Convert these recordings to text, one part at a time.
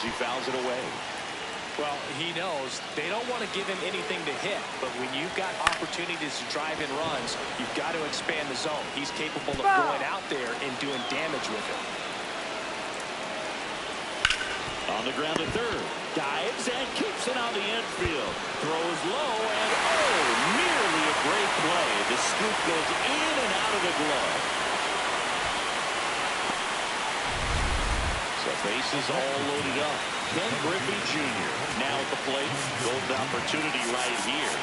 as he fouls it away. Well, he knows they don't want to give him anything to hit, but when you've got opportunities to drive in runs, you've got to expand the zone. He's capable of going out there and doing damage with it. On the ground to third. Dives and keeps it on the infield. Throws low and nearly a great play. The scoop goes in and out of the glove. So bases all loaded up. Ken Griffey Jr. now at the plate. Golden opportunity right here.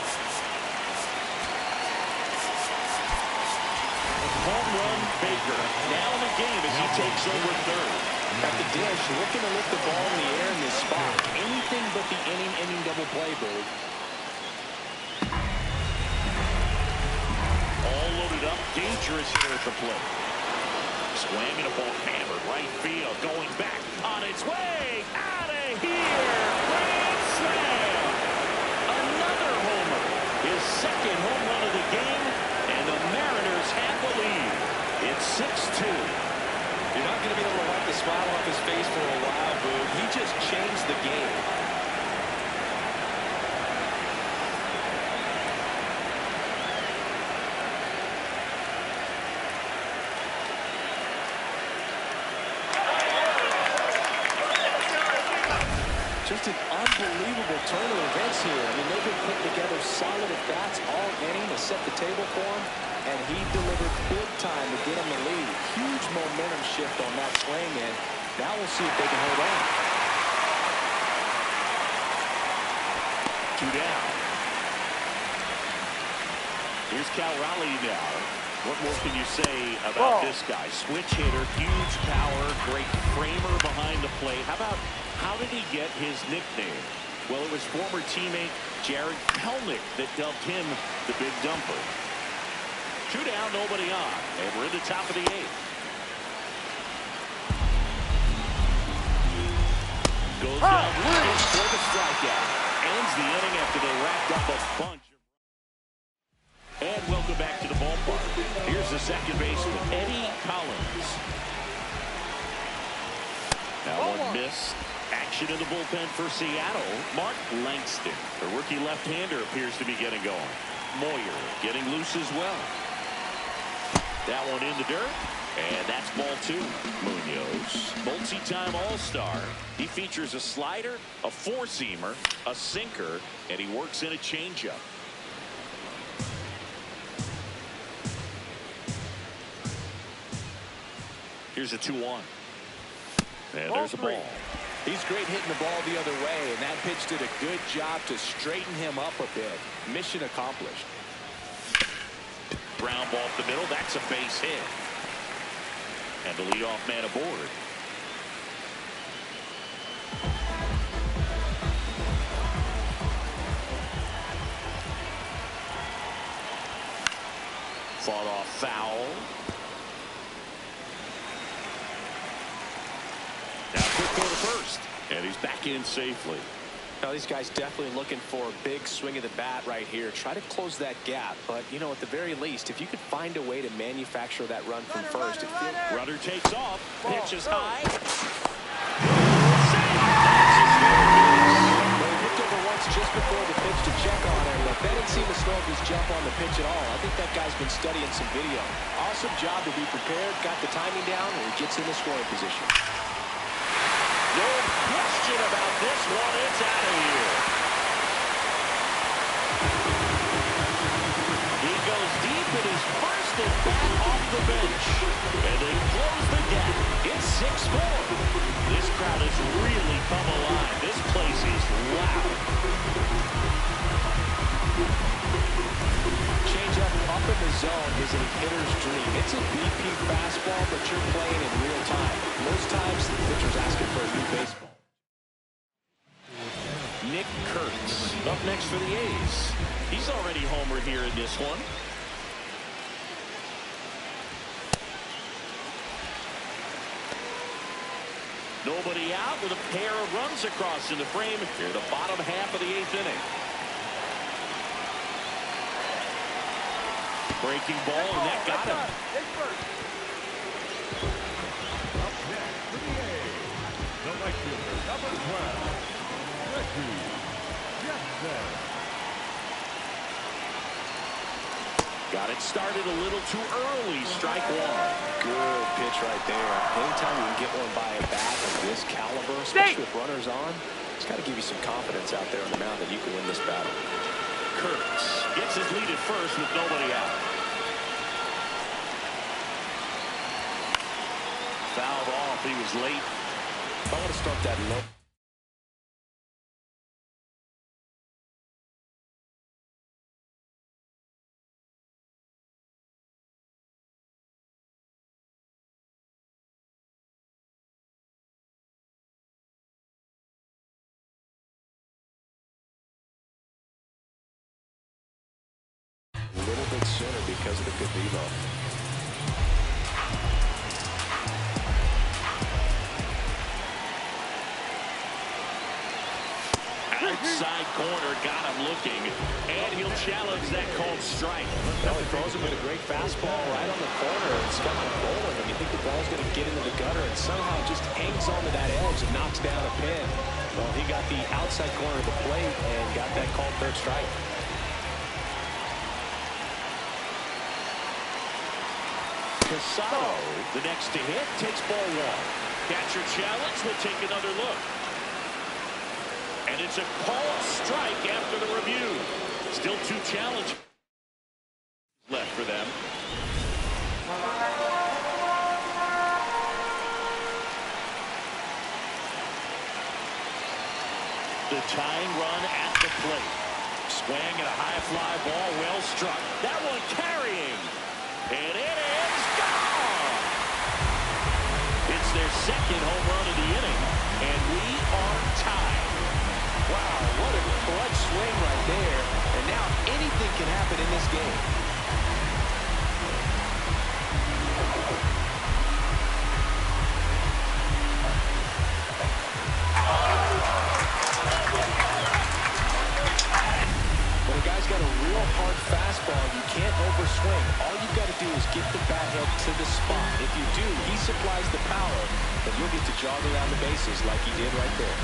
Home run Baker. Now in the game as he takes over third. At the dish, looking to lift the ball in the air in this spot. Anything but the inning double play, Bird. All loaded up. Dangerous hitter at the plate. Swinging a ball hammered right field. Going back on its way. Out of here. Grand slam. Another homer. His second home run of the game. And the Mariners have the lead. It's 6-2. You're not going to be able to wipe the smile off his face for a while, Boo. He just changed the game. Just an unbelievable turn of events here. I mean, they've been putting together solid at-bats all inning to set the table for him, and he delivered big time to get him the lead. Huge momentum shift on that swing, and now we'll see if they can hold on. 2 down. Here's Cal Raleigh now. What more can you say about this guy? Switch hitter, huge power, great framer behind the plate. How did he get his nickname? Well, it was former teammate Jared Kelnick that dubbed him the Big Dumper. 2 down, nobody on, and we're in the top of the 8th. Goes down for the strikeout. Ends the inning after they racked up a bunch. And welcome back to the ballpark. Here's the second baseman, Eddie Collins. Now one miss. Action in the bullpen for Seattle. Mark Langston, the rookie left-hander, appears to be getting going. Moyer getting loose as well. That one in the dirt, and that's ball 2. Munoz, multi-time All-Star. He features a slider, a four-seamer, a sinker, and he works in a changeup. Here's a 2-1. And there's a ball. He's great hitting the ball the other way, and that pitch did a good job to straighten him up a bit. Mission accomplished. Ground ball up the middle. That's a base hit. And the leadoff man aboard. Fought off foul. Now quick throw to first. And he's back in safely. Now these guys definitely looking for a big swing of the bat right here. Try to close that gap. But, you know, at the very least, if you could find a way to manufacture that run from first. Runner takes off. Pitch is high. They looked over once just before the pitch to check on him, but that didn't seem to slow up his jump on the pitch at all. I think that guy's been studying some video. Awesome job to be prepared, got the timing down, and he gets in the scoring position. No question about this one. It's out of here. He goes deep in his first at bat off the bench. And they close the gap. It's 6-4. This crowd has really come alive. This place is loud. Changeup up in the zone is a hitter's dream. It's a BP fastball, but you're playing in real time. Most times, the pitcher's asking for a new baseball. Nick Kurtz up next for the A's. He's already homered here in this one. Nobody out with a pair of runs across in the frame here, the bottom half of the 8th inning. Breaking ball, and that got him. Up next for the A's, the right fielder, number 12. Got it started a little too early. Strike one. Good pitch right there. Anytime you can get one by a bat of this caliber, especially with runners on, it's got to give you some confidence out there on the mound that you can win this battle. Kurtz gets his lead at first with nobody out. Fouled off. He was late. If I want to start that low. A little bit sooner because of the good velo. Outside corner, got him looking, and he'll challenge that called strike. Well, he throws him with a great fastball right on the corner. It's got him rolling, and you think the ball's going to get into the gutter, and somehow just hangs onto that edge and knocks down a pin. Well, he got the outside corner of the plate and got that called third strike. Casado, the next to hit, takes ball one. Catcher challenge will take another look. And it's a called strike after the review. Still two challenges left for them. The tying run at the plate. Swing and a high fly ball, well struck. That one carrying. And it is gone. It's their second home run of the inning. And we are tied. Wow, what a clutch swing right there. And now anything can happen in this game. When a guy's got a real hard fastball, you can't overswing. All you've got to do is get the bat head to the spot. If you do, he supplies the power, and you'll get to jog around the bases like he did right there.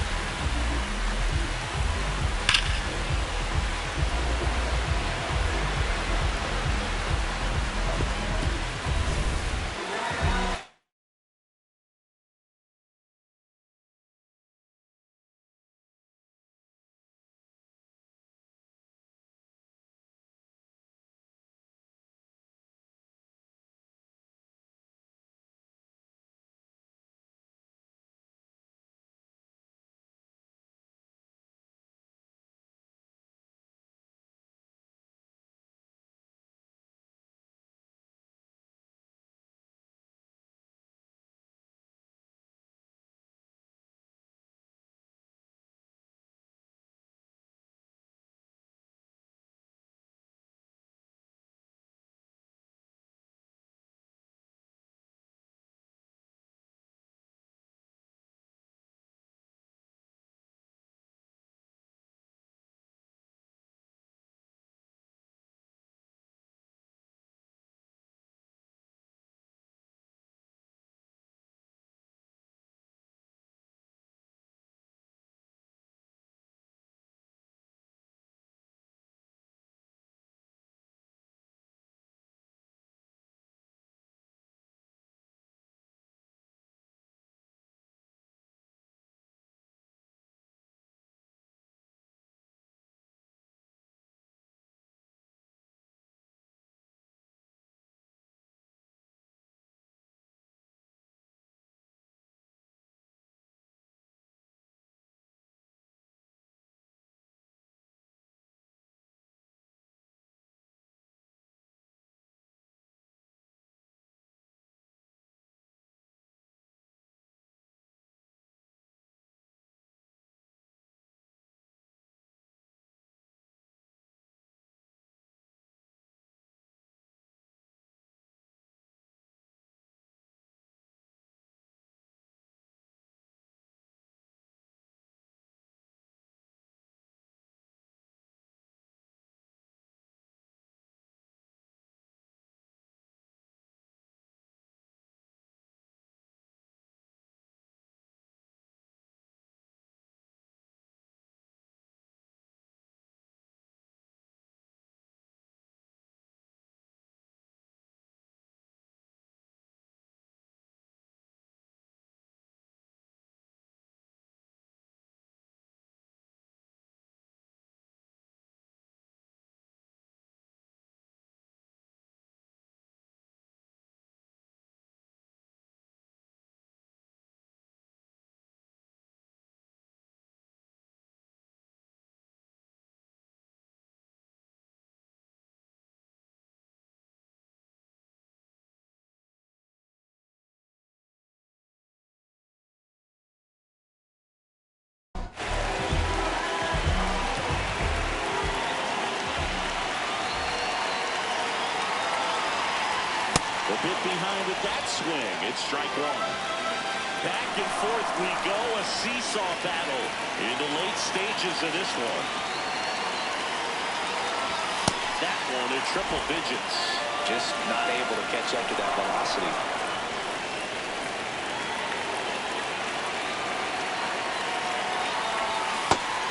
behind with that swing. It's strike one. Back and forth we go, a seesaw battle in the late stages of this one. That one in triple digits. Just not able to catch up to that velocity.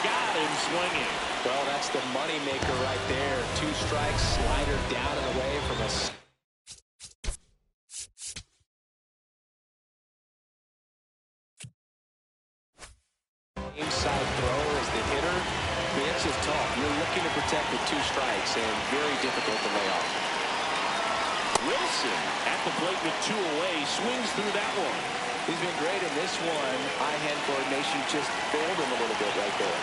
Got him swinging. Well, that's the money maker right there. 2 strikes, slider down and away from a inside throw as the hitter. It's just tough. You're looking to protect with 2 strikes and very difficult to lay off. Wilson at the plate with 2 away, swings through that one. He's been great in this one. Eye-hand coordination just failed him a little bit right there.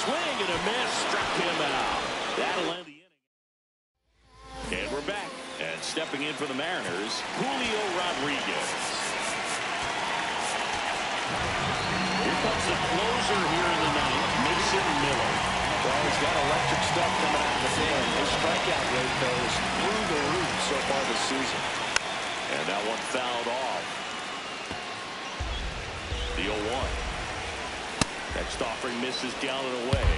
Swing and a miss, struck him out. That'll end the inning. And we're back. And stepping in for the Mariners, Julio Rodriguez. Here comes the closer here in the ninth, Mason Miller. Well, he's got electric stuff coming out of the pen. His strikeout rate, though, is through the roof so far this season. And that one fouled off. The 0-1. Next offering misses down and away.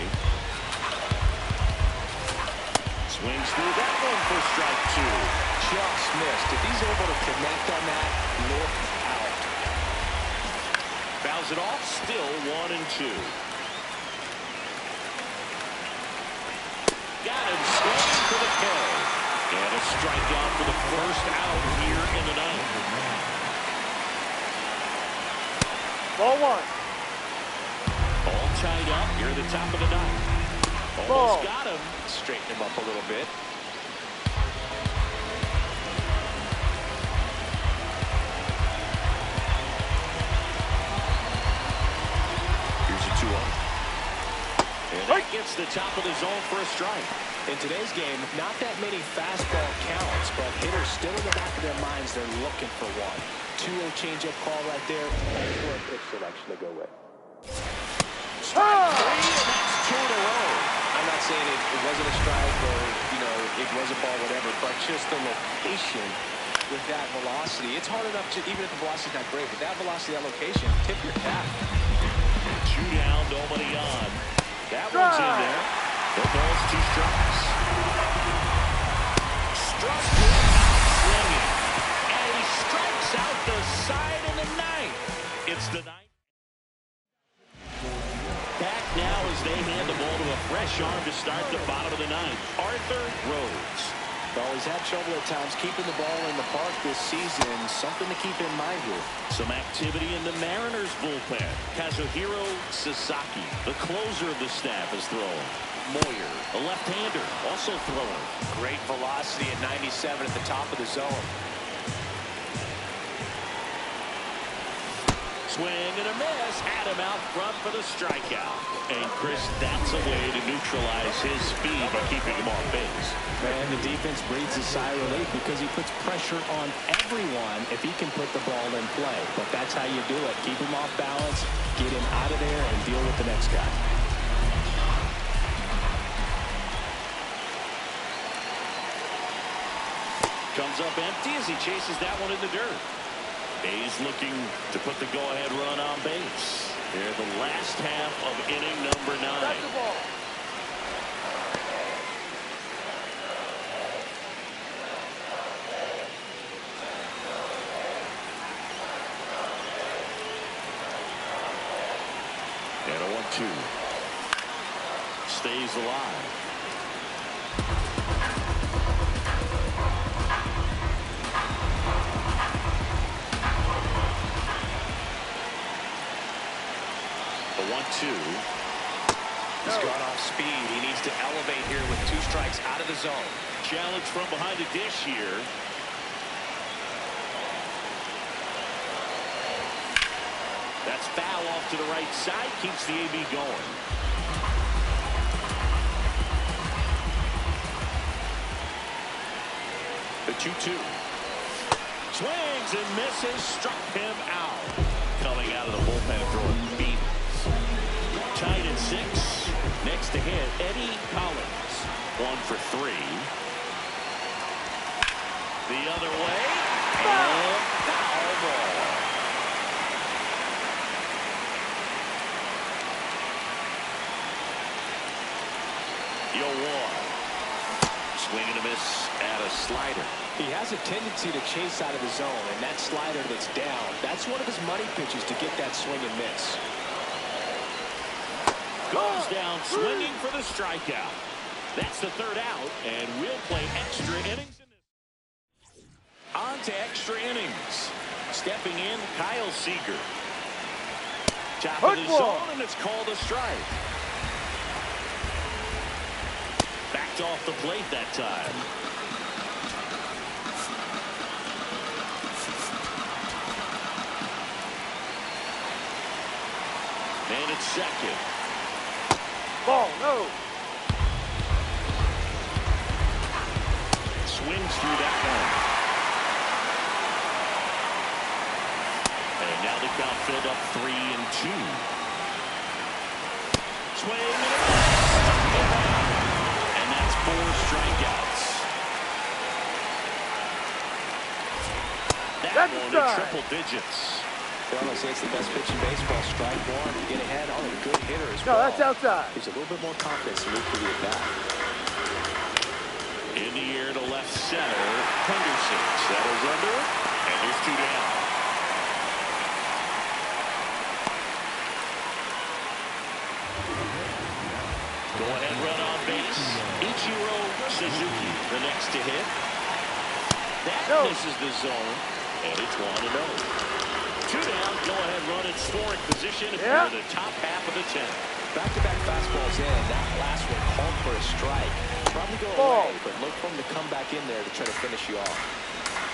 Swings through that one for strike 2. Just missed. If he's able to connect on that, look out. Fouls it off, still 1-2. Got him swinging for the kill. And a strikeout for the first out here in the ninth. Ball 1. All tied up here at the top of the ninth. Almost got him. Straighten him up a little bit. Here's a 2-0. And that gets the top of the zone for a strike. In today's game, not that many fastball counts, but hitters still in the back of their minds, they're looking for one. 2-0 changeup call right there. Excellent pitch selection to go with. Strike 3, and that's 2 in a row. I'm not saying it wasn't a strike or, it was a ball, whatever, but just the location with that velocity. It's hard enough to, even if the velocity's not great, but that velocity, that location, tip your cap. 2 down, nobody on. That one's in there. The ball's 2 strikes. Struck him out swinging. And he strikes out the side in the ninth. It's the ninth. Back now as they hand the ball to a fresh arm to start the bottom of the ninth. Arthur Rhodes. Well, he's had trouble at times keeping the ball in the park this season. Something to keep in mind here. Some activity in the Mariners bullpen. Kazuhiro Sasaki, the closer of the staff, is throwing. Moyer, a left-hander, also throwing. Great velocity at 97 at the top of the zone. Swing and a miss. Had him out front for the strikeout. And Chris, that's a way to neutralize his speed by keeping him off base. Man, the defense breathes a sigh of relief because he puts pressure on everyone if he can put the ball in play. But that's how you do it. Keep him off balance, get him out of there, and deal with the next guy. Comes up empty as he chases that one in the dirt. A's looking to put the go-ahead run on base. They're the last half of inning number 9. That's the ball. And a 1-2. Stays alive. The 1-2. He's gone off speed. He needs to elevate here with 2 strikes out of the zone. Challenge from behind the dish here. That's foul off to the right side. Keeps the AB going. The 2-2. Swings and misses. Struck him out. Coming out of the bullpen throwing beans. Tied at 6. Next to hit, Eddie Collins. 1 for 3. The other way. And foul ball. Swing and a miss at a slider. He has a tendency to chase out of the zone, and that slider that's down, that's one of his money pitches to get that swing and miss. Goes down swinging for the strikeout. That's the 3rd out, and we'll play extra innings. On to extra innings. Stepping in, Kyle Seager. Top of the zone, and it's called a strike. Backed off the plate that time. And it's second. Ball, no. Swings through that one. And now the count filled up 3-2. Swing and a miss. And that's 4 strikeouts. That one in triple digits. They almost say it's the best pitch in baseball. Strike one to get ahead on a good hitter as well. No, that's outside. Gives a little bit more confidence to move through the at-bat. In the air to left center. Henderson settles under it, and there's 2 down. Go ahead, run on base. Ichiro Suzuki, the next to hit. That misses the zone, and it's 1-0. 2 down, go ahead, run in scoring position if you're in the top half of the 10th. Back-to-back fastballs in. That last one called for a strike. Probably go away, but look for him to come back in there to try to finish you off.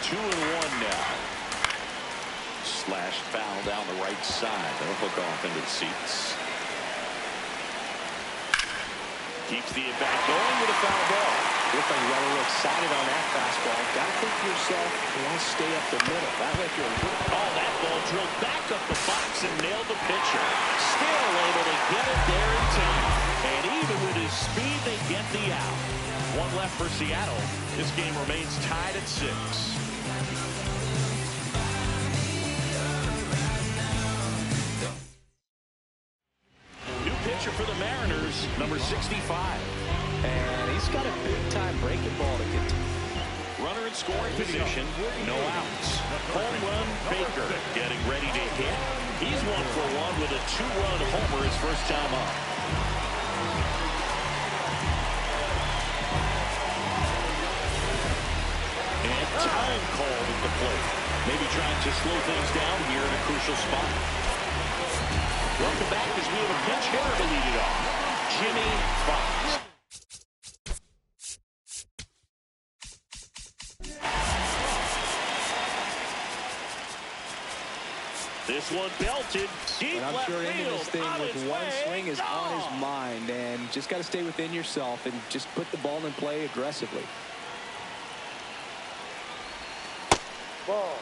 2-1 now. Slash foul down the right side. That'll hook off into the seats. Keeps the at-bat going with a foul ball. Look like you got a little excited on that fastball. Got to think to yourself, you want to stay up the middle. That like you're that ball drilled back up the box and nailed the pitcher. Still able to get it there in time. And even with his speed, they get the out. 1 left for Seattle. This game remains tied at 6. New pitcher for the Mariners, number 65. And he's got a big-time breaking ball to get to. Runner in scoring position, no outs. Home run, Baker getting ready to hit. He's 1 for 1 with a 2-run homer his first time up. And time called at the plate. Maybe trying to slow things down here in a crucial spot. Welcome back as we have a pinch hitter to lead it off. Jimmy Fox. This one belted deep and I'm left sure ending field. this thing with one swing is on his mind, and just got to stay within yourself and just put the ball in play aggressively. Ball.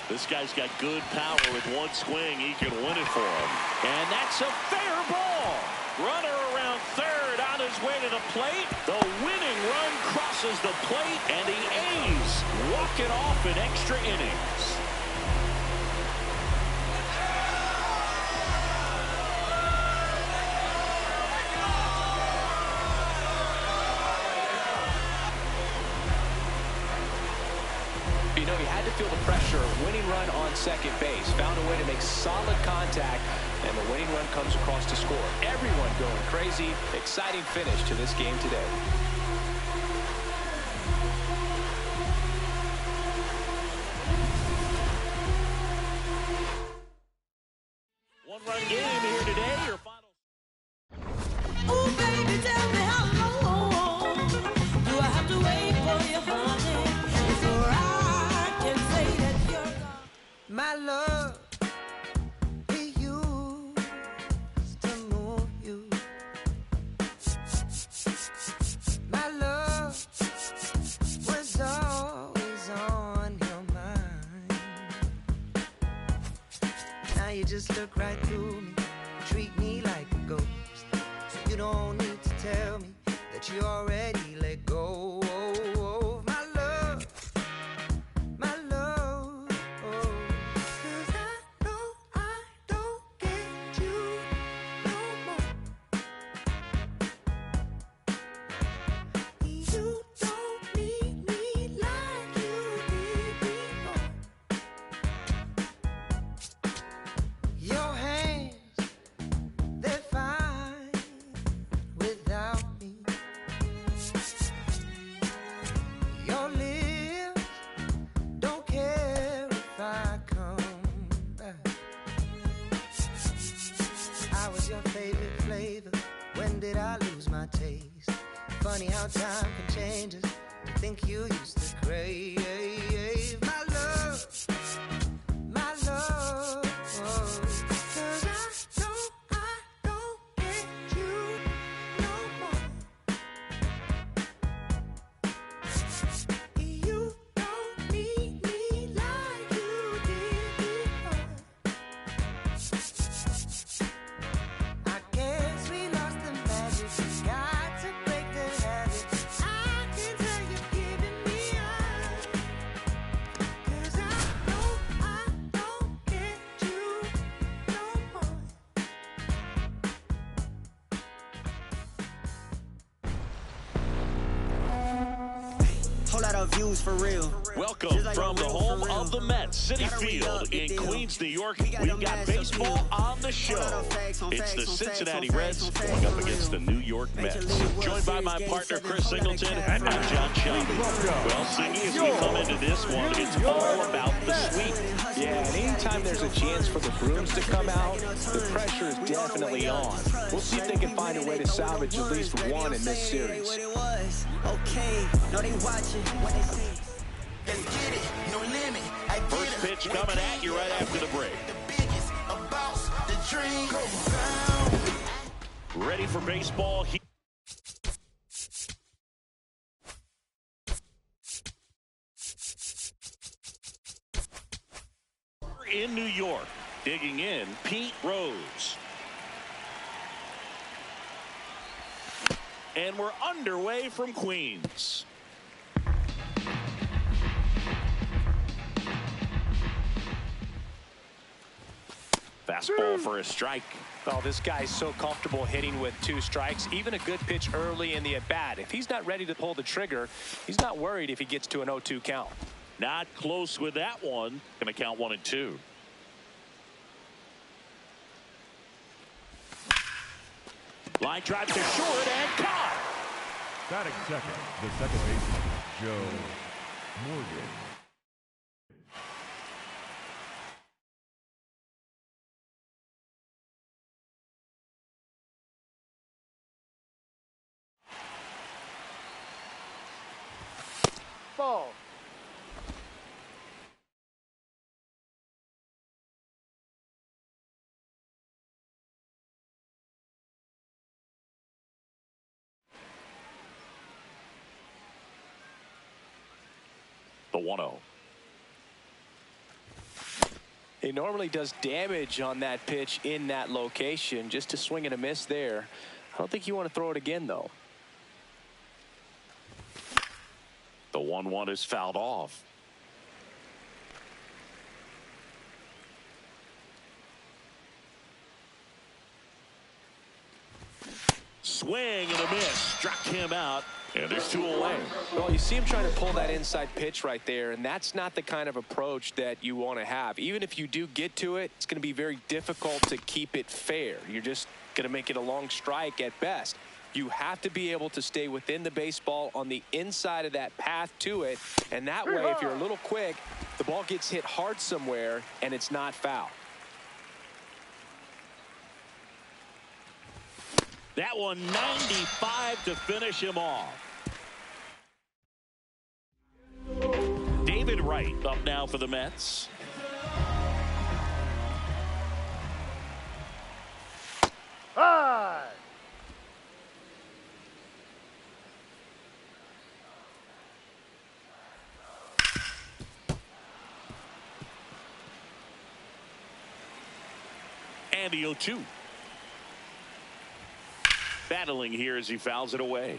This guy's got good power. With one swing, he can win it for him. And that's a fair ball. Runner around third on his way to the plate. The winning run crosses the plate, and the A's walk it off in extra innings. You know, he had to feel the pressure. Winning run on second base. Found a way to make solid contact, and the winning run comes across to score. Everyone going crazy. Exciting finish to this game today. One-run game here today. Your final just look right through me, treat me like a ghost. So you don't need to tell me that you already let go of my love, my love. 'Cause I know I don't get you no more. You don't need me like you did before. Your hands, they're fine without me. Your lips don't care if I come back. I was your favorite flavor. When did I lose my taste? Funny how time can change us. To think you used to crave my love, my love. 'Cause I don't get you no more. You don't need me like you did before. I guess we lost the magic. Got to break the habit. I can tell you're giving me up. 'Cause I know I don't get you no more. Whole lot of views for real. Welcome from the home of the Mets, Citi Field in Queens, New York. We've got baseball on the show. It's the Cincinnati Reds going up against the New York Mets. Joined by my partner, Chris Singleton, and I'm John Shelby. Well, Singy, as we come into this one, it's all about the sweep. Yeah, and anytime there's a chance for the Bruins to come out, the pressure is definitely on. We'll see if they can find a way to salvage at least one in this series. Okay, no, they watching when they see. Let's get it, no limit. I did First pitch coming at you right after the break. the biggest about the dream. Ready for baseball here in New York. Digging in, Pete Rose. And we're underway from Queens. Fastball for a strike. Oh, this guy's so comfortable hitting with 2 strikes. Even a good pitch early in the at-bat. If he's not ready to pull the trigger, he's not worried if he gets to an 0-2 count. Not close with that one. Going to count 1 and 2. Line drive to short and caught. Batting second, the second baseman, Joe Morgan. Ball. The 1-0. He normally does damage on that pitch in that location. Just a swing and a miss there. I don't think you want to throw it again, though. The 1-1 is fouled off. Swing and a miss. Struck him out. And there's 2 away. Well, you see him trying to pull that inside pitch right there, and that's not the kind of approach that you want to have. Even if you do get to it, it's going to be very difficult to keep it fair. You're just going to make it a long strike at best. You have to be able to stay within the baseball on the inside of that path to it, and that way, if you're a little quick, the ball gets hit hard somewhere, and it's not foul. That one 95 to finish him off. David Wright up now for the Mets. High. And the 0-2. Battling here as he fouls it away.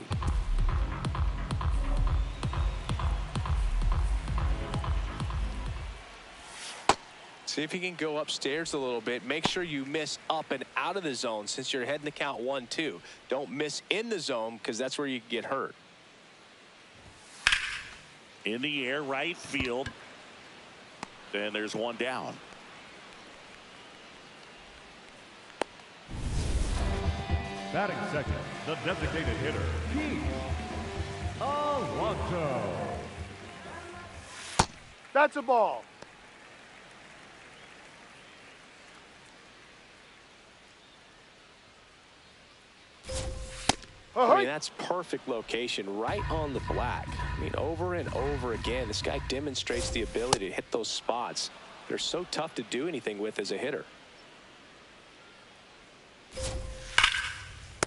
See if you can go upstairs a little bit. Make sure you miss up and out of the zone since you're heading to count 1-2. Don't miss in the zone because that's where you get hurt. In the air, right field. And there's one down. Batting second, the designated hitter, Alonso. That's a ball. I mean, that's perfect location right on the black. I mean, over and over again, this guy demonstrates the ability to hit those spots. They're so tough to do anything with as a hitter.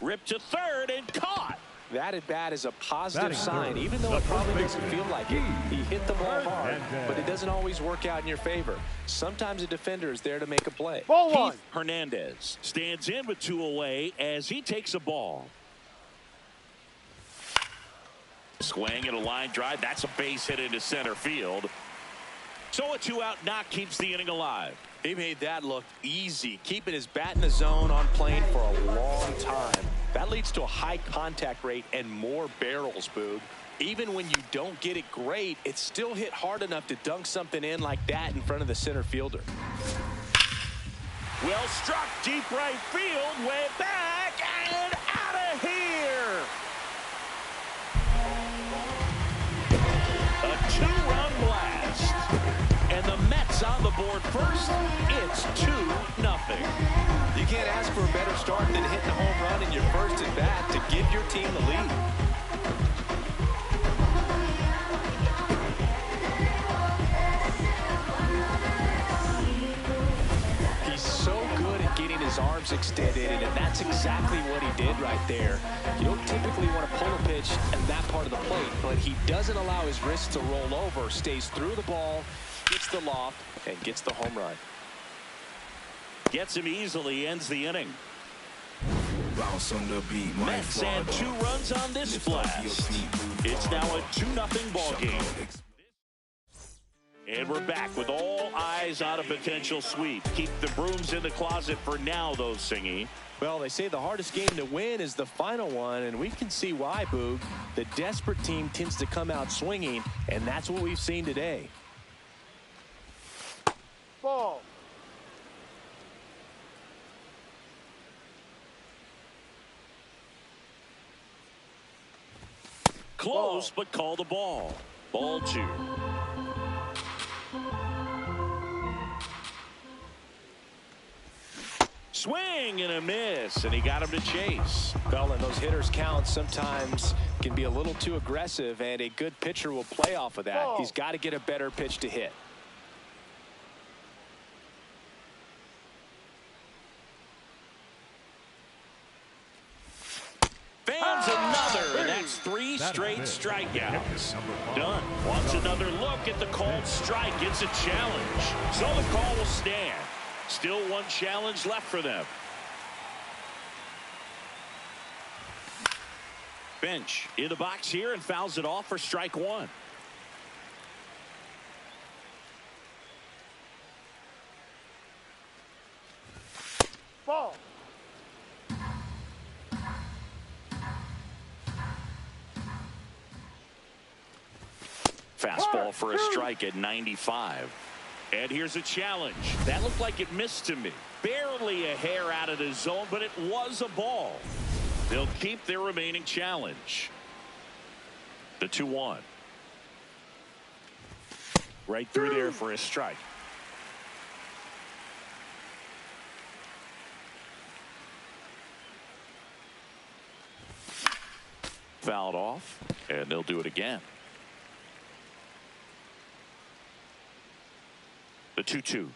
Ripped to third and caught. That at bat is a positive Batting sign, third, even though the it probably first doesn't baseman, feel like it. He hit the ball hard, Hernandez. but it doesn't always work out in your favor. Sometimes a defender is there to make a play. Ball one. Keith Hernandez stands in with 2 away as he takes a ball. Swing and a line drive. That's a base hit into center field. So a 2-out knock keeps the inning alive. He made that look easy, keeping his bat in the zone on plane for a long time. That leads to a high contact rate and more barrels, Boog. Even when you don't get it great, it's still hit hard enough to dunk something in like that in front of the center fielder. Well struck, deep right field, way back and out of here. A 2-run blast. And the Mets on the board first. It's 2-0. You can't ask for a better start than hitting a home run in your first at bat to give your team the lead. He's so good at getting his arms extended, and that's exactly what he did right there. You don't typically want to pull a pitch at that part of the plate, but he doesn't allow his wrists to roll over, stays through the ball, gets the loft, and gets the home run. Gets him easily, ends the inning. Bounce on the beat, Mets add 2 runs on this blast. It's now a 2-0 ball game. And we're back with all eyes on a potential sweep. Keep the brooms in the closet for now, though, Singy. Well, they say the hardest game to win is the final one, and we can see why, Boog. The desperate team tends to come out swinging, and that's what we've seen today. Ball. Close, but call the ball. Ball 2. Swing and a miss, and he got him to chase. Well, and those hitters' counts sometimes can be a little too aggressive, and a good pitcher will play off of that. Ball. He's got to get a better pitch to hit. Fans another, and that's 3 straight strikeouts. Dunn wants another look at the called strike. It's a challenge, so the call will stand. Still 1 challenge left for them. Bench in the box here and fouls it off for strike 1. Ball. Fastball for a strike at 95. And here's a challenge. That looked like it missed to me. Barely a hair out of the zone, but it was a ball. They'll keep their remaining challenge. The 2-1. Right through there for a strike. Fouled off, and they'll do it again. The 2-2.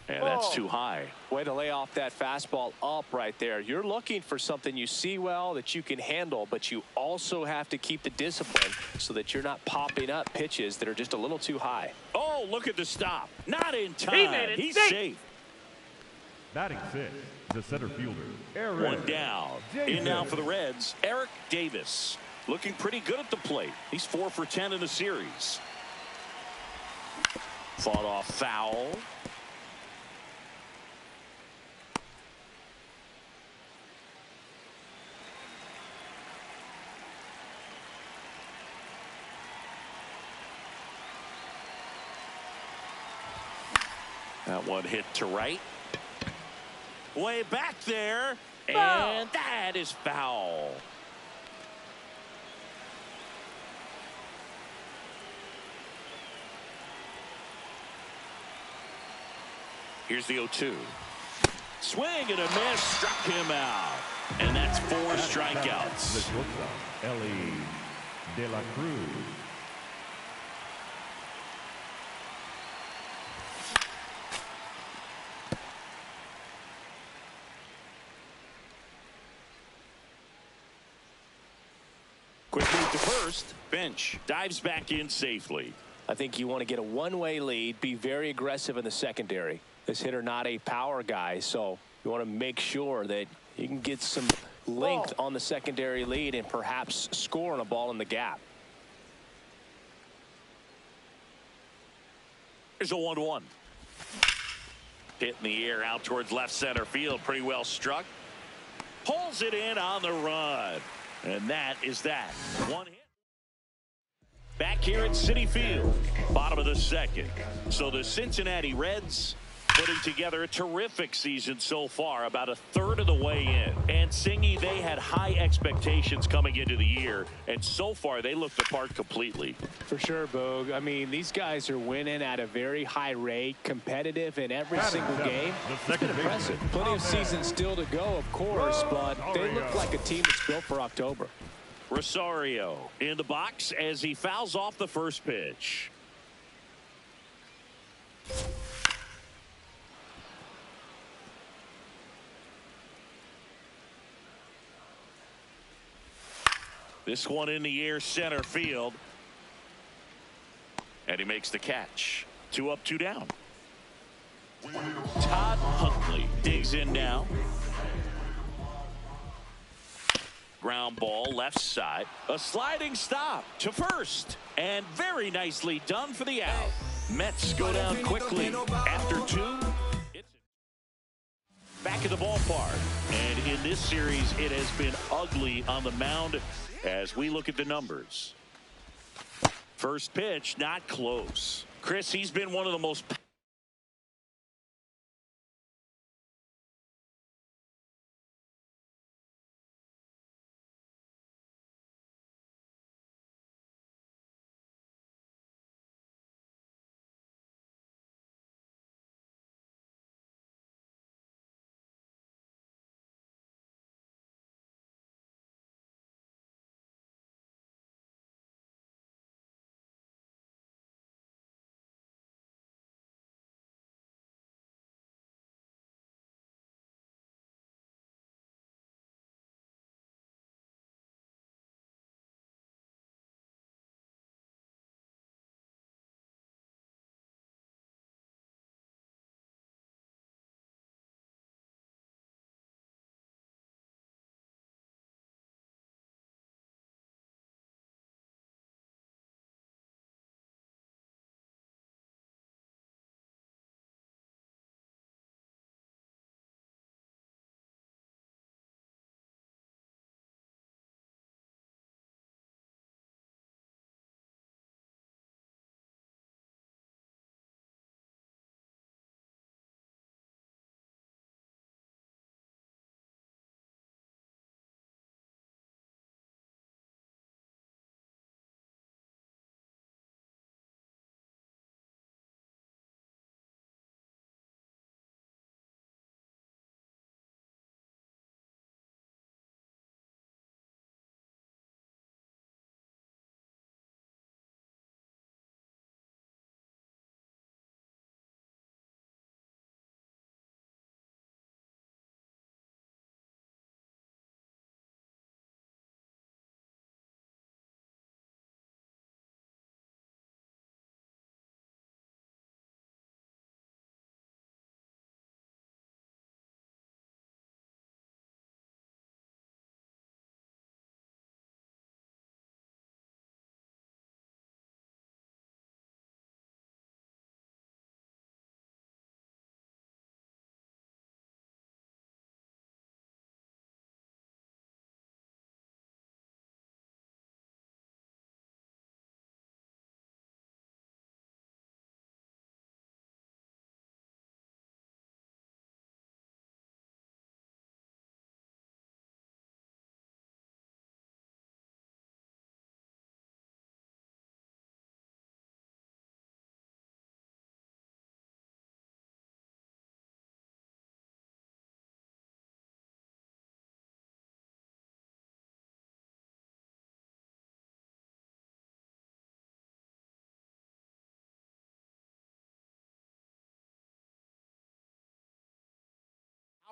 And that's too high. Way to lay off that fastball up right there. You're looking for something you see well that you can handle, but you also have to keep the discipline so that you're not popping up pitches that are just a little too high. Oh, look at the stop. Not in time. He made it He's safe. safe. Batting six, the center fielder, Eric One down. In now for the Reds, Eric Davis. Looking pretty good at the plate. He's 4 for 10 in the series. Fought off foul. That one hit to right. Way back there. And that is foul. Here's the 0-2. Swing and a miss. Struck him out. And that's 4 strikeouts. The shortstop, Ellie De La Cruz. Quick move to first. Bench dives back in safely. I think you want to get a one-way lead, be very aggressive in the secondary. This hitter not a power guy, so you want to make sure that you can get some length on the secondary lead and perhaps score on a ball in the gap. Here's a 1-1. Hit in the air out towards left center field. Pretty well struck. Pulls it in on the run. And that is that. One hit. Back here at Citi Field, bottom of the second. So the Cincinnati Reds putting together a terrific season so far, about a third of the way in. And Singy, they had high expectations coming into the year, and so far they look the part completely. For sure, Boog. I mean, these guys are winning at a very high rate, competitive in every single game. It's been impressive. Plenty of season still to go, of course, but they look like a team that's built for October. Rosario in the box as he fouls off the first pitch. This one in the air center field. And he makes the catch. 2 up, 2 down. Todd Huntley digs in now. Ground ball left side. A sliding stop to first. And very nicely done for the out. Mets go down quickly after 2. Back in the ballpark. And in this series, it has been ugly on the mound as we look at the numbers. First pitch, not close. Chris, he's been one of the most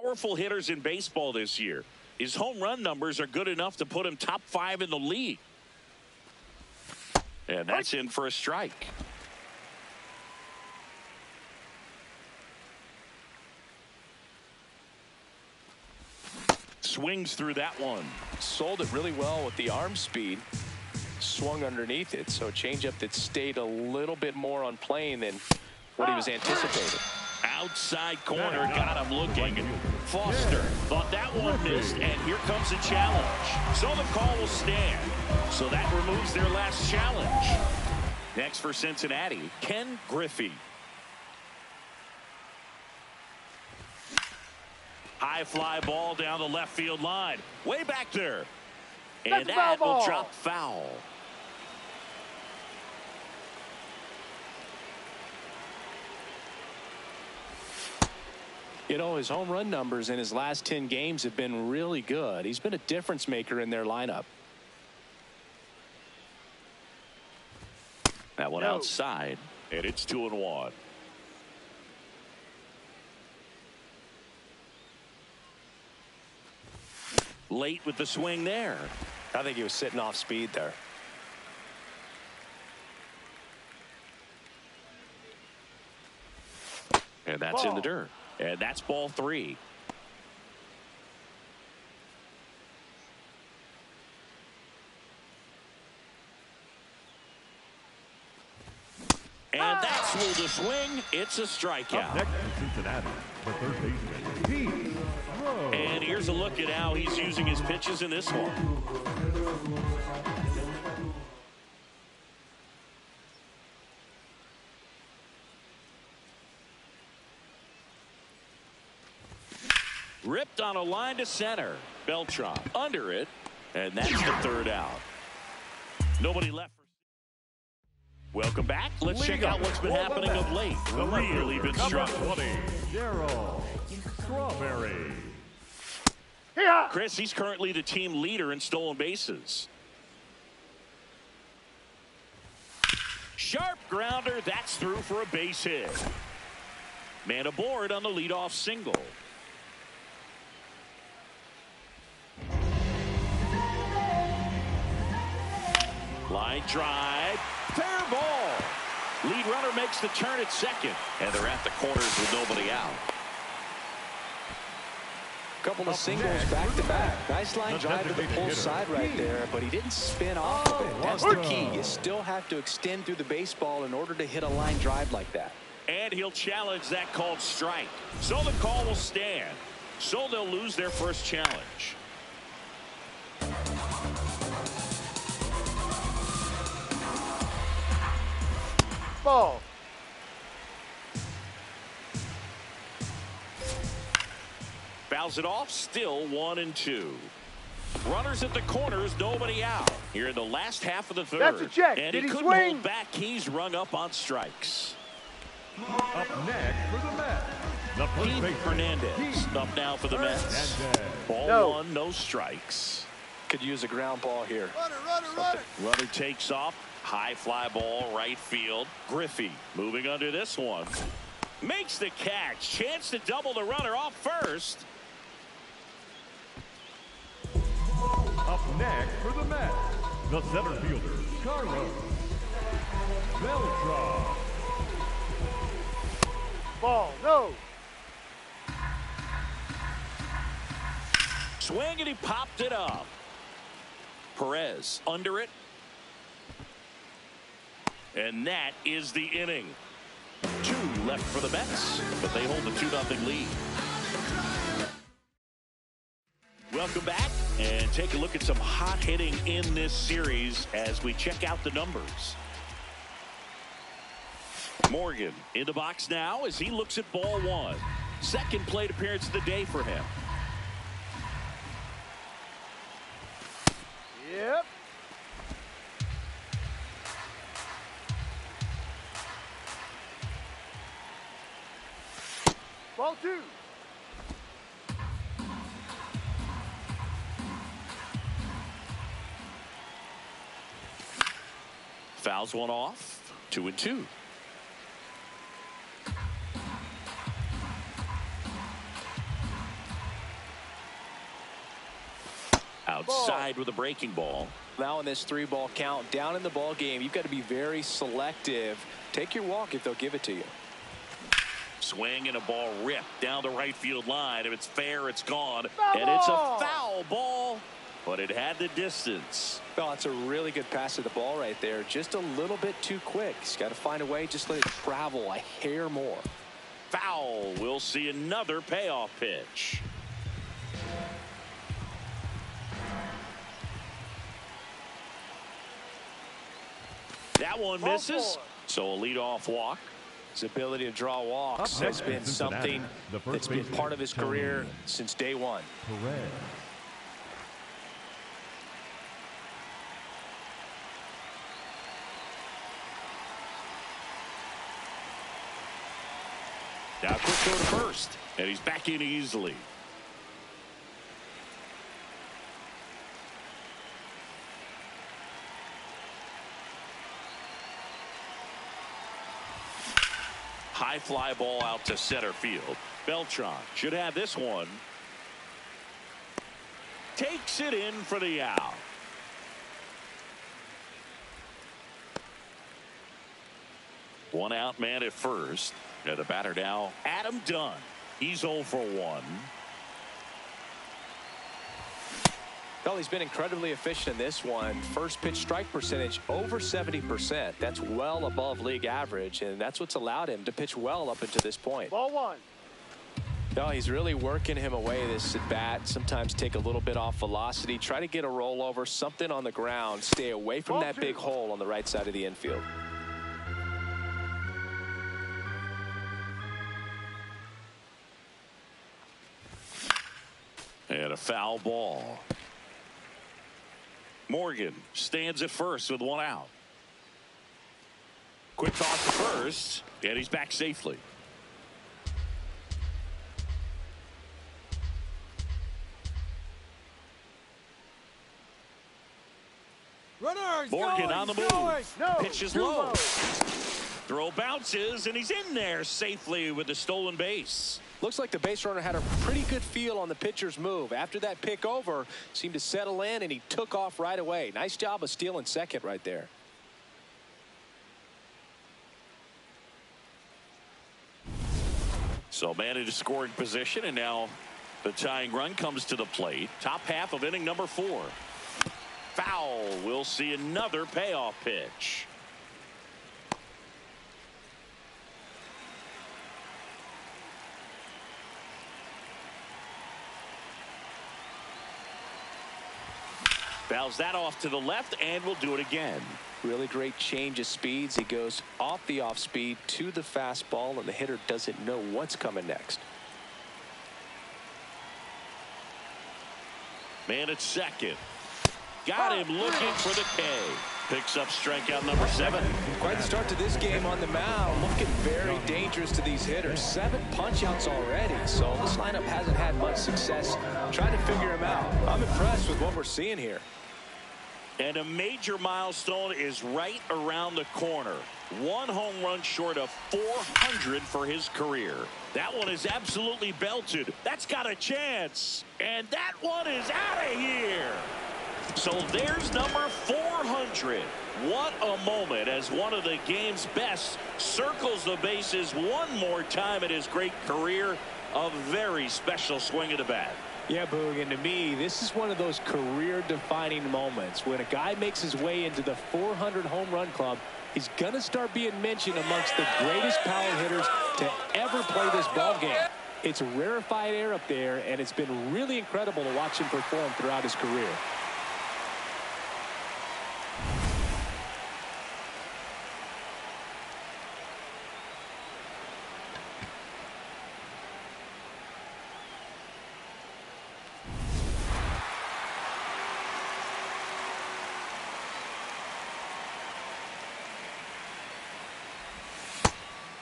Powerful hitters in baseball this year. His home run numbers are good enough to put him top 5 in the league. And that's in for a strike. Swings through that one. Sold it really well with the arm speed. Swung underneath it, so a changeup that stayed a little bit more on plane than what he was anticipating. Outside corner, got him looking. Foster thought that one missed, and here comes a challenge. So the call will stand. So that removes their last challenge. Next for Cincinnati, Ken Griffey. High fly ball down the left field line. Way back there. And that will drop foul. You know, his home run numbers in his last 10 games have been really good. He's been a difference maker in their lineup. That one outside, and it's 2-1. Late with the swing there. I think he was sitting off speed there. And that's in the dirt. And that's ball 3. And that's through the swing. It's a strikeout. Next to Cincinnati, the third baseman, Pete Rose. And here's a look at how he's using his pitches in this one. Ripped on a line to center. Beltran under it. And that's the third out. Nobody left. Welcome back. Let's check out what's been happening of late. Really been strong. Daryl Strawberry. Chris, he's currently the team leader in stolen bases. Sharp grounder. That's through for a base hit. Man aboard on the leadoff single. Line drive. Fair ball. Lead runner makes the turn at second. And they're at the corners with nobody out. Couple of singles back to back. Nice line drive to the pull side right there, but he didn't spin off of it. That's the key. You still have to extend through the baseball in order to hit a line drive like that. And he'll challenge that called strike. So the call will stand. So they'll lose their first challenge. Ball. Fouls it off. Still 1-2. Runners at the corners. Nobody out. Here in the last half of the third. That's a check. And Did he couldn't swing? hold back. He's rung up on strikes. Up next for the Mets, the first Pete baseman, Hernandez Pete up now for the Mets. Hernandez. Ball 1, no strikes. Could use a ground ball here. Runner takes off. High fly ball right field. Griffey moving under this one. Makes the catch. Chance to double the runner off first. Up next for the Mets, the center fielder, Carlos Beltran. Ball. No. Swing and he popped it up. Perez under it. And that is the inning. 2 left for the Mets, but they hold a 2-0 lead. Welcome back and take a look at some hot hitting in this series as we check out the numbers. Morgan in the box now as he looks at ball 1. Second plate appearance of the day for him. Yep. Ball 2. Fouls one off. 2-2. inside with a breaking ball. Now in this 3-ball count, down in the ball game, you've got to be very selective. Take your walk if they'll give it to you. Swing and a ball ripped down the right field line. If it's fair, it's gone. Foul and it's a ball. foul ball, but it had the distance. Oh, it's a really good pass of the ball right there. Just a little bit too quick. He's got to find a way. Just let it travel a hair more. Foul. We'll see another payoff pitch. That one misses. So a leadoff walk. His ability to draw walks has been something that's been part of his career since day one. Now quick throw to first, and he's back in easily. High fly ball out to center field. Beltran should have this one. Takes it in for the out. One out man at first. And the batter now, Adam Dunn. He's 0 for 1. Well, he's been incredibly efficient in this one. First pitch strike percentage over 70%. That's well above league average, and that's what's allowed him to pitch well up until this point. Ball 1. No, he's really working him away this at bat. Sometimes take a little bit off velocity. Try to get a rollover, something on the ground. Stay away from that big hole on the right side of the infield. And a foul ball. Morgan stands at first with one out. Quick toss to first, and he's back safely. Morgan on the move. No, Pitch is low. Throw bounces, and he's in there safely with the stolen base. Looks like the base runner had a pretty good feel on the pitcher's move. After that pick over, seemed to settle in, and he took off right away. Nice job of stealing second right there. So man into scoring position, and now the tying run comes to the plate. Top half of inning number 4. Foul. We'll see another payoff pitch. Fouls that off to the left, and we'll do it again. Really great change of speeds. He goes off the off speed to the fastball, and the hitter doesn't know what's coming next. Man at second. Got him looking for the K. Picks up strikeout number 7. Quite the start to this game on the mound. Looking very dangerous to these hitters. 7 punch-outs already. So this lineup hasn't had much success trying to figure him out. I'm impressed with what we're seeing here. And a major milestone is right around the corner. 1 home run short of 400 for his career. That one is absolutely belted. That's got a chance. And that one is out of here. So there's number 400. What a moment as one of the game's best circles the bases one more time in his great career. A very special swing of the bat. Yeah, Boog, and to me, this is one of those career-defining moments. When a guy makes his way into the 400 home run club, he's going to start being mentioned amongst the greatest power hitters to ever play this ball game. It's a rarefied air up there, and it's been really incredible to watch him perform throughout his career.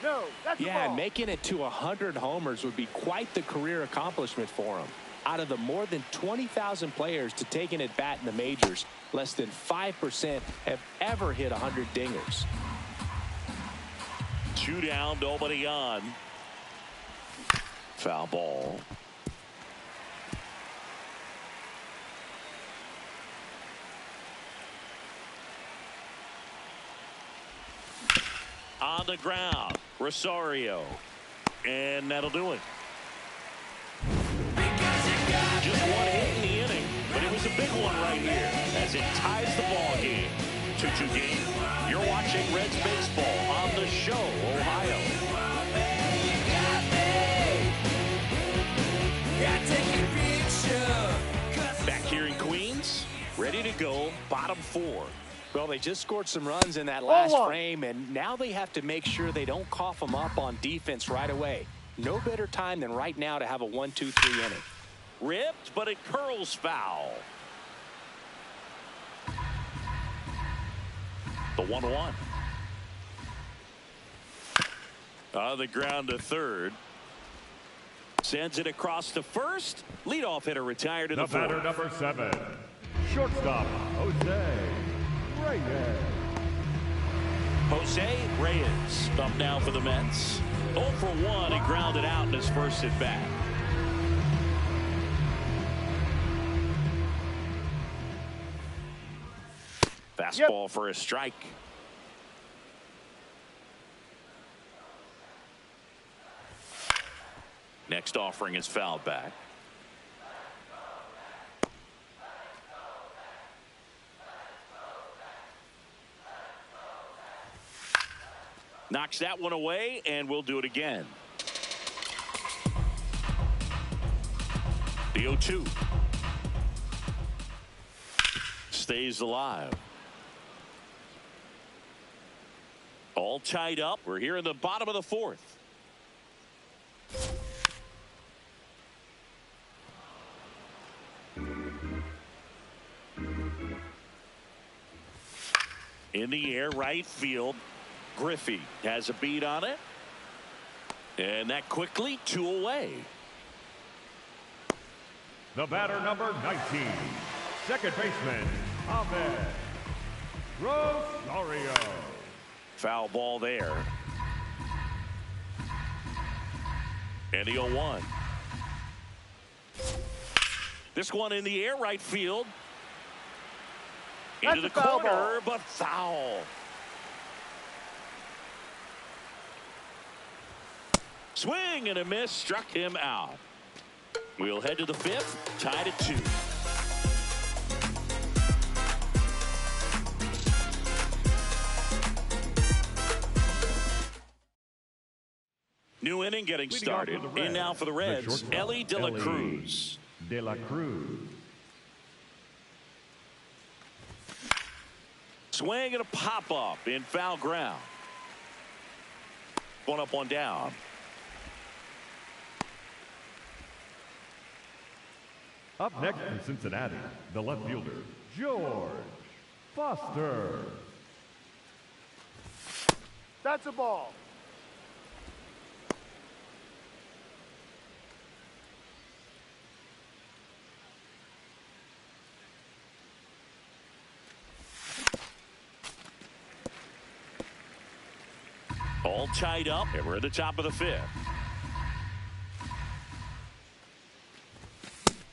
No, that's a Yeah, ball. making it to 100 homers would be quite the career accomplishment for him. Out of the more than 20,000 players to take an at-bat in the majors, less than 5% have ever hit 100 dingers. 2 down, nobody on. Foul ball. On the ground, Rosario. And that'll do it. Just one hit in the inning, but it was a big one right here as it ties the ball game. 2-2 game. You're watching Reds baseball on the Show, Ohio. Back here in Queens, ready to go, bottom 4. Well, they just scored some runs in that last frame, and now they have to make sure they don't cough them up on defense right away. No better time than right now to have a 1-2-3 inning. Ripped, but it curls foul. The 1-1. On the ground to third. Sends it across to first. Leadoff hitter retired in the fourth. Batter number 7. Shortstop, Jose Reyes. Jose Reyes up now for the Mets. 0 for 1. He grounded out in his first at bat. Fastball for a strike. Next offering is fouled back. Knocks that one away, and we'll do it again. The 0-2. Stays alive. All tied up. We're here in the bottom of the fourth. In the air, right field. Griffey has a beat on it. And that quickly 2 away. The batter number 19. Second baseman, Ahmed Rosario. Foul ball there. And the 0-1. This one in the air, right field. Into the corner, but foul. Swing and a miss, struck him out. We'll head to the 5th, tied at 2. New inning getting started. In now for the Reds, Ellie De La Cruz. De La Cruz. Swing and a pop-up in foul ground. 1 up, 1 down. Up next from Cincinnati, the left fielder, George Foster. That's a ball. All tied up, and we're at the top of the 5th.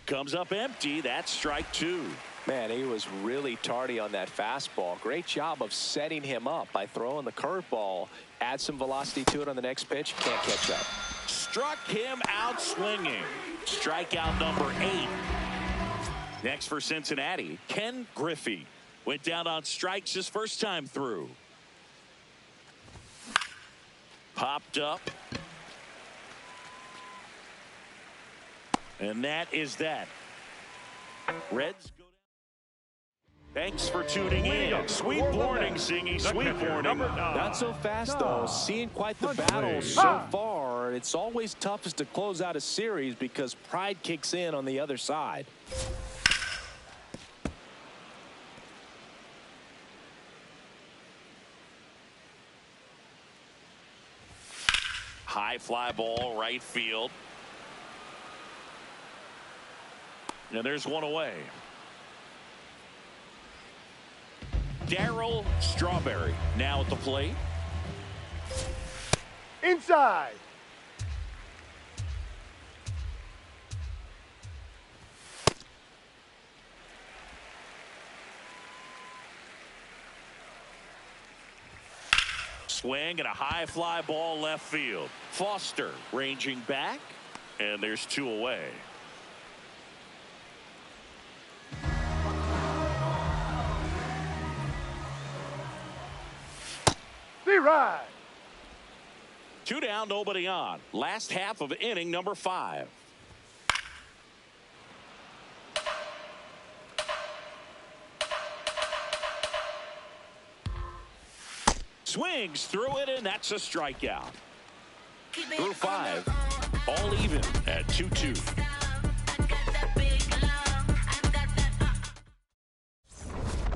Comes up empty. That's strike 2. Man, he was really tardy on that fastball. Great job of setting him up by throwing the curveball. Add some velocity to it on the next pitch. Can't catch up. Struck him out swinging. Strikeout number 8. Next for Cincinnati, Ken Griffey. Went down on strikes his first time through. Popped up. And that is that. Reds go down. Thanks for tuning in. Sweet morning, Singy. Sweet morning. Not so fast, though. Seeing quite the battle so far. It's always toughest to close out a series because pride kicks in on the other side. High fly ball, right field. And there's one away. Darryl Strawberry now at the plate. Inside. swing and a high fly ball left field. Foster ranging back, and there's 2 away. Right. 2 down, nobody on. Last half of inning number 5. Swings through it, and that's a strikeout. Through 5, all even at 2-2.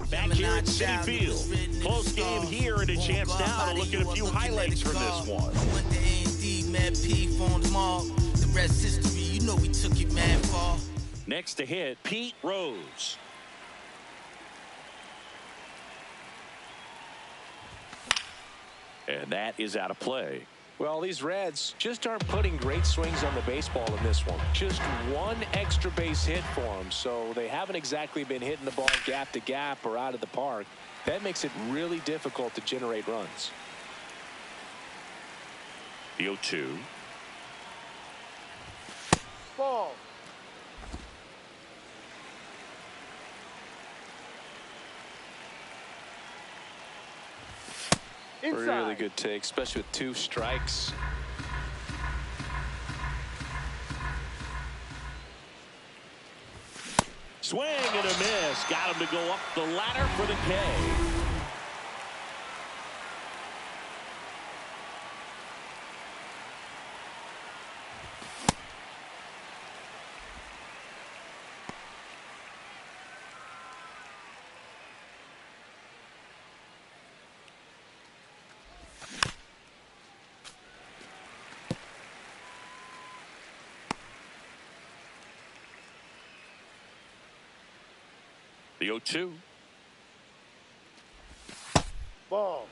Back here at Citi Field. Close game here, and a chance now to look at a few highlights from this one. The rest history, you know we took it mad far. Next to hit, Pete Rose. And that is out of play. Well, these Reds just aren't putting great swings on the baseball in this one. Just one extra base hit for them, so they haven't exactly been hitting the ball gap to gap or out of the park. That makes it really difficult to generate runs. The 0-2. Ball. Inside. Really good take, especially with 2 strikes. Swing and a miss. Got him to go up the ladder for the K. The 0-2. Ball.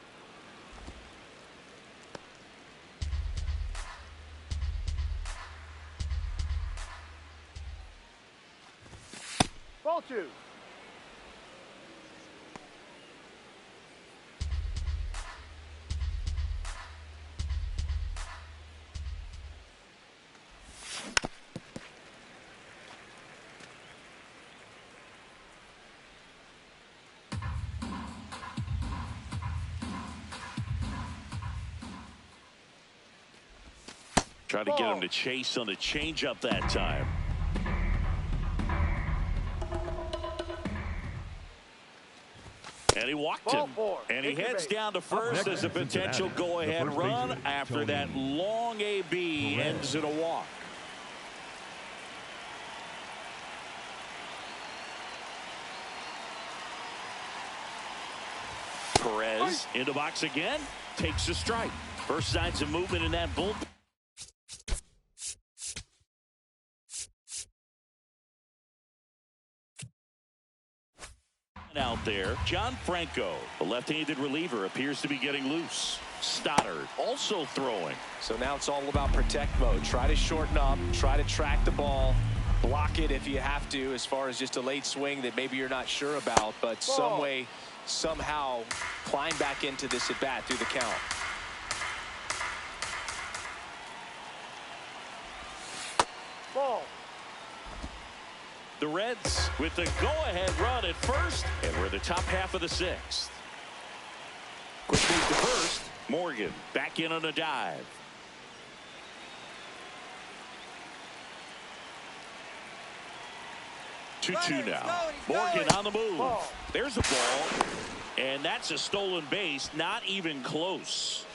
Ball 2. Trying to get him to chase on the changeup that time. And he walked him. And he heads down to first as a potential go-ahead run after that long AB ends in a walk. Perez into box again. Takes a strike. First signs of movement in that bullpen. Out there, John Franco, the left-handed reliever, appears to be getting loose. Stoddard also throwing. So now it's all about protect mode. Try to shorten up, try to track the ball, block it if you have to, as far as just a late swing that maybe you're not sure about, but some way, somehow climb back into this at bat through the count. Ball. The Reds with the go-ahead run at first, and we're in the top half of the 6th. Quick move to first. Morgan back in on a dive. Two now. Morgan on the move. There's a ball, and that's a stolen base. Not even close.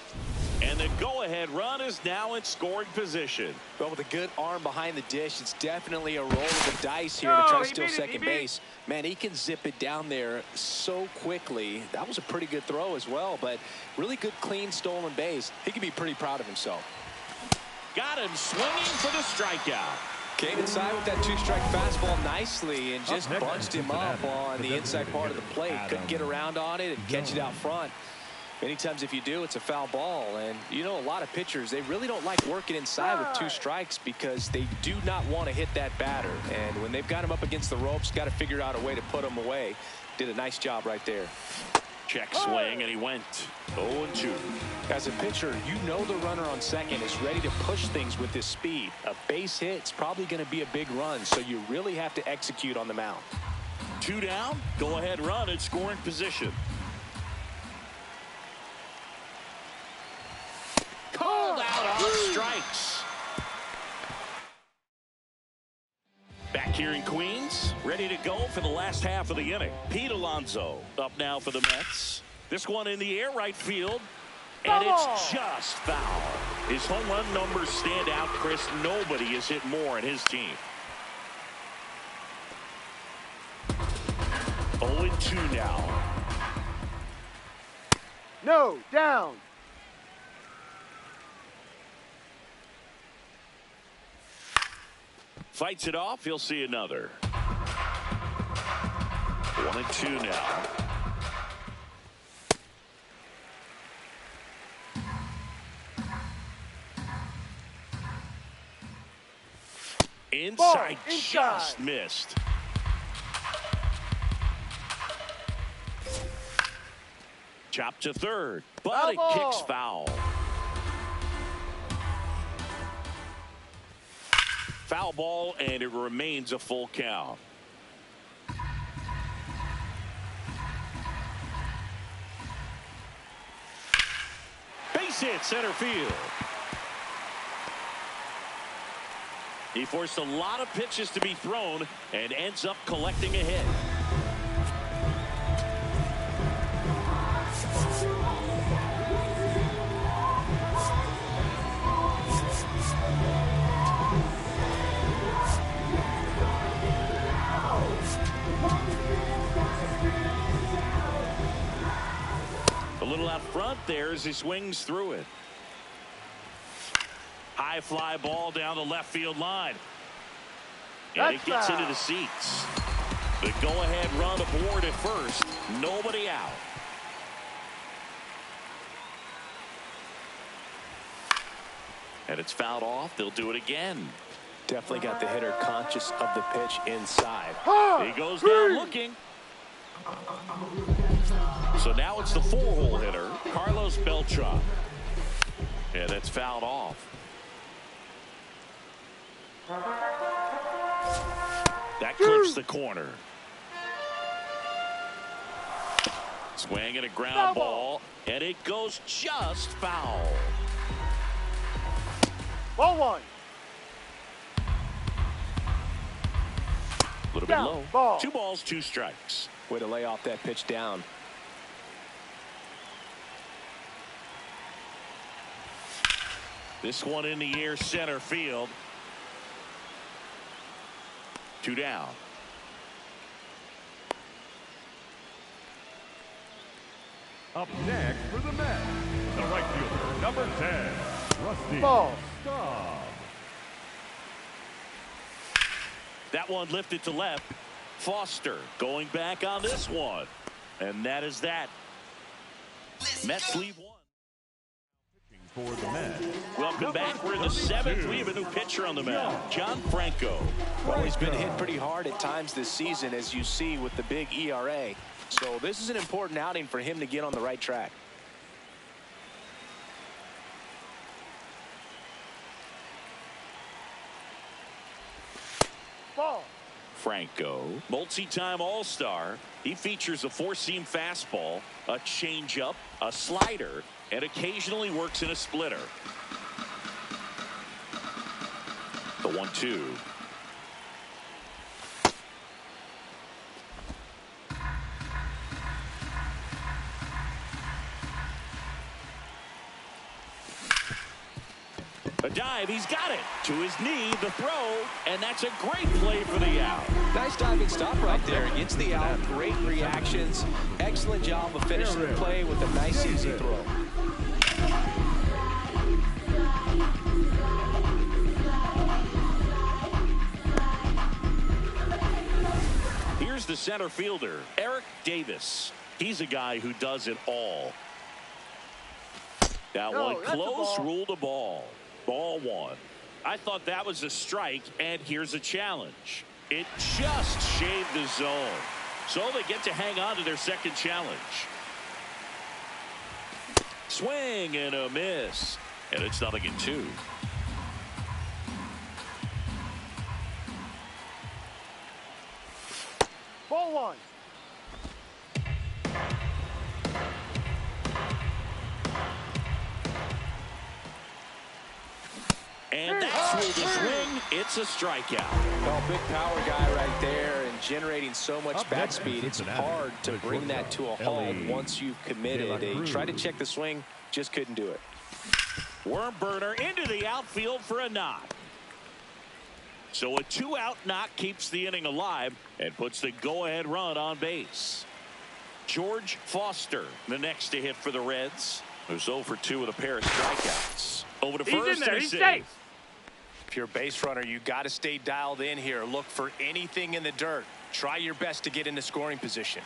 And the go-ahead run is now in scoring position. But with a good arm behind the dish, it's definitely a roll of the dice here to try to steal second base. Man, he can zip it down there so quickly. That was a pretty good throw as well, but really good, clean, stolen base. He can be pretty proud of himself. Got him swinging for the strikeout. Came inside with that 2-strike fastball nicely and just bunched him up on the inside part of the plate. Couldn't get around on it and catch it out front. Many times if you do, it's a foul ball. And you know, a lot of pitchers, they really don't like working inside with 2 strikes because they do not want to hit that batter. And when they've got him up against the ropes, got to figure out a way to put him away. Did a nice job right there. Check swing, and he went 0-2. As a pitcher, you know the runner on second is ready to push things with his speed. A base hit's probably going to be a big run, so you really have to execute on the mound. 2 down, go ahead run in scoring position. Called out on strikes. Back here in Queens, ready to go for the last half of the inning. Pete Alonso up now for the Mets. This one in the air, right field, and it's just foul. His home run numbers stand out, Chris. Nobody has hit more in his team. 0-2 now. No, down. Fights it off. He'll see another. 1-2 now. Inside, just missed. Chop to third, but it kicks foul. Foul ball, and it remains a full count. Base hit center field. He forced a lot of pitches to be thrown and ends up collecting a hit. A little out front there as he swings through it. High fly ball down the left field line. And it gets into the seats. The go-ahead run aboard at first. Nobody out. And it's fouled off. They'll do it again. Definitely got the hitter conscious of the pitch inside. He goes down looking. So now it's the 4-hole hitter, Carlos Beltran. Yeah, that's fouled off. That clips the corner. Swing and a ground ball, and it goes just foul. Ball 1. A little bit low. Ball. 2 balls, 2 strikes. Way to lay off that pitch down. This one in the air, center field. 2 down. Up next for the Mets, the right fielder, number 10, Rusty Staub. That one lifted to left. Foster going back on this one. And that is that. Mets leave 1. For the Mets. Welcome back. We're in the 7th. We have a new pitcher on the mound, John Franco. Well, he's been hit pretty hard at times this season, as you see with the big ERA. So this is an important outing for him to get on the right track. Ball. Franco, multi-time All-Star. He features a 4-seam fastball, a changeup, a slider, and occasionally works in a splitter. The 1-2. A dive, he's got it. To his knee, the throw, and that's a great play for the out. Nice diving stop right there. Gets the out. Great reactions. Excellent job of finishing the play with a nice, easy throw. Here's the center fielder, Eric Davis. He's a guy who does it all. That one close, ruled a ball. Ball 1. I thought that was a strike, and here's a challenge. It just shaved the zone. So they get to hang on to their second challenge. Swing and a miss. And it's 0-2. Ball 1. And that's through the swing. It's a strikeout. Well, big power guy right there and generating so much bat speed. It's hard to bring that to a halt once you've committed. They tried to check the swing, just couldn't do it. Worm burner into the outfield for a knock. So a 2-out knock keeps the inning alive and puts the go-ahead run on base. George Foster, the next to hit for the Reds, who's 0 for 2 with a pair of strikeouts. Over to first. He's in there. He's safe. If you're a base runner, you got to stay dialed in here. Look for anything in the dirt. Try your best to get into scoring position.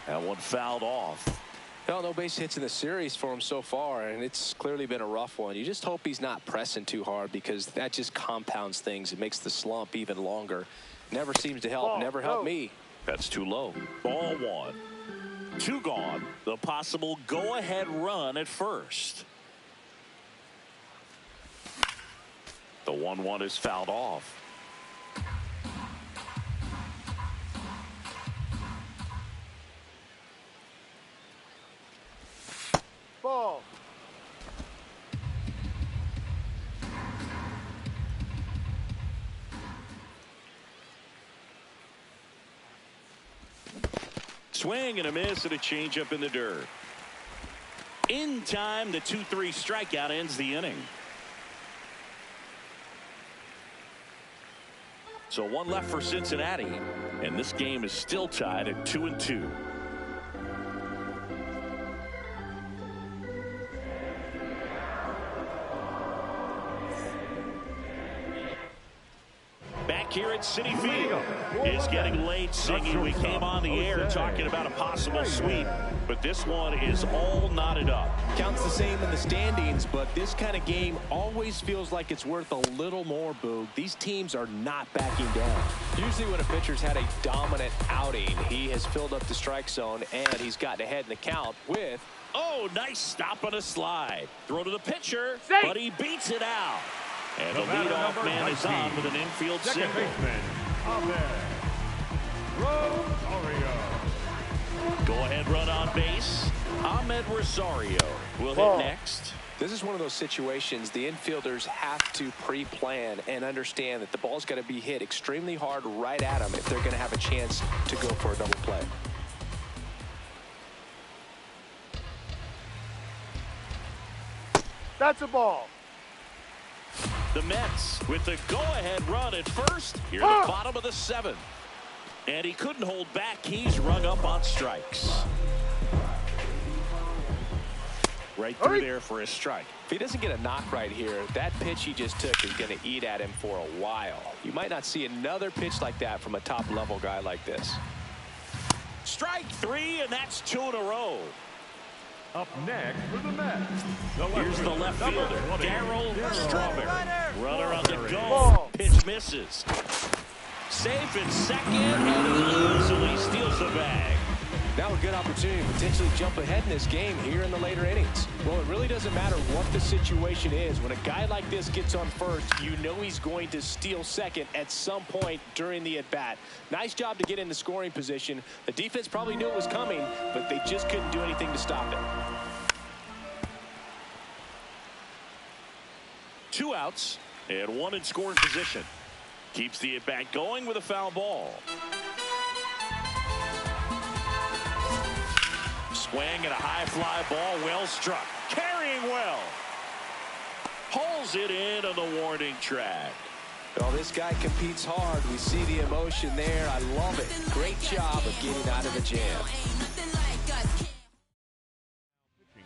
That one fouled off. Well, no base hits in the series for him so far, and it's clearly been a rough one. You just hope he's not pressing too hard because that just compounds things. It makes the slump even longer. Never seems to help. Never helped me. That's too low. Ball 1. 2 gone. The possible go-ahead run at first. The 1-1 is fouled off. Ball. Swing and a miss and a changeup in the dirt. In time, the 2-3 strikeout ends the inning. So 1 left for Cincinnati, and this game is still tied at 2-2. Back here at Citi Field. It's getting late, singing. We came on the air talking about a possible sweep, but this one is all knotted up. Counts the same in the standings, but this kind of game always feels like it's worth a little more, Boog. These teams are not backing down. Usually when a pitcher's had a dominant outing, he has filled up the strike zone, and he's gotten ahead in the count with... Oh, nice stop on a slide. Throw to the pitcher, Safe. but he beats it out. And the leadoff man is on with an infield single. Go-ahead run on base. Ahmed Rosario will hit next. This is one of those situations the infielders have to pre-plan and understand that the ball's got to be hit extremely hard right at them if they're going to have a chance to go for a double play. That's a ball. The Mets with the go-ahead run at first. Here at the bottom of the 7th. And he couldn't hold back. He's rung up on strikes. Right through there for a strike. If he doesn't get a knock right here, that pitch he just took is going to eat at him for a while. You might not see another pitch like that from a top-level guy like this. Strike 3, and that's 2 in a row. Up next for the Mets. Here's the left fielder, Darryl Strawberry. Runner on the go. Ball. Pitch misses. Safe in second, and he easily steals the bag. Now a good opportunity to potentially jump ahead in this game here in the later innings. Well, it really doesn't matter what the situation is. When a guy like this gets on first, you know he's going to steal second at some point during the at-bat. Nice job to get into scoring position. The defense probably knew it was coming, but they just couldn't do anything to stop it. 2 outs and 1 in scoring position. Keeps the at-bat going with a foul ball. Swing and a high fly ball, well struck. Carrying well. Pulls it in on the warning track. Well, this guy competes hard. We see the emotion there. I love it. Great job of getting out of the jam.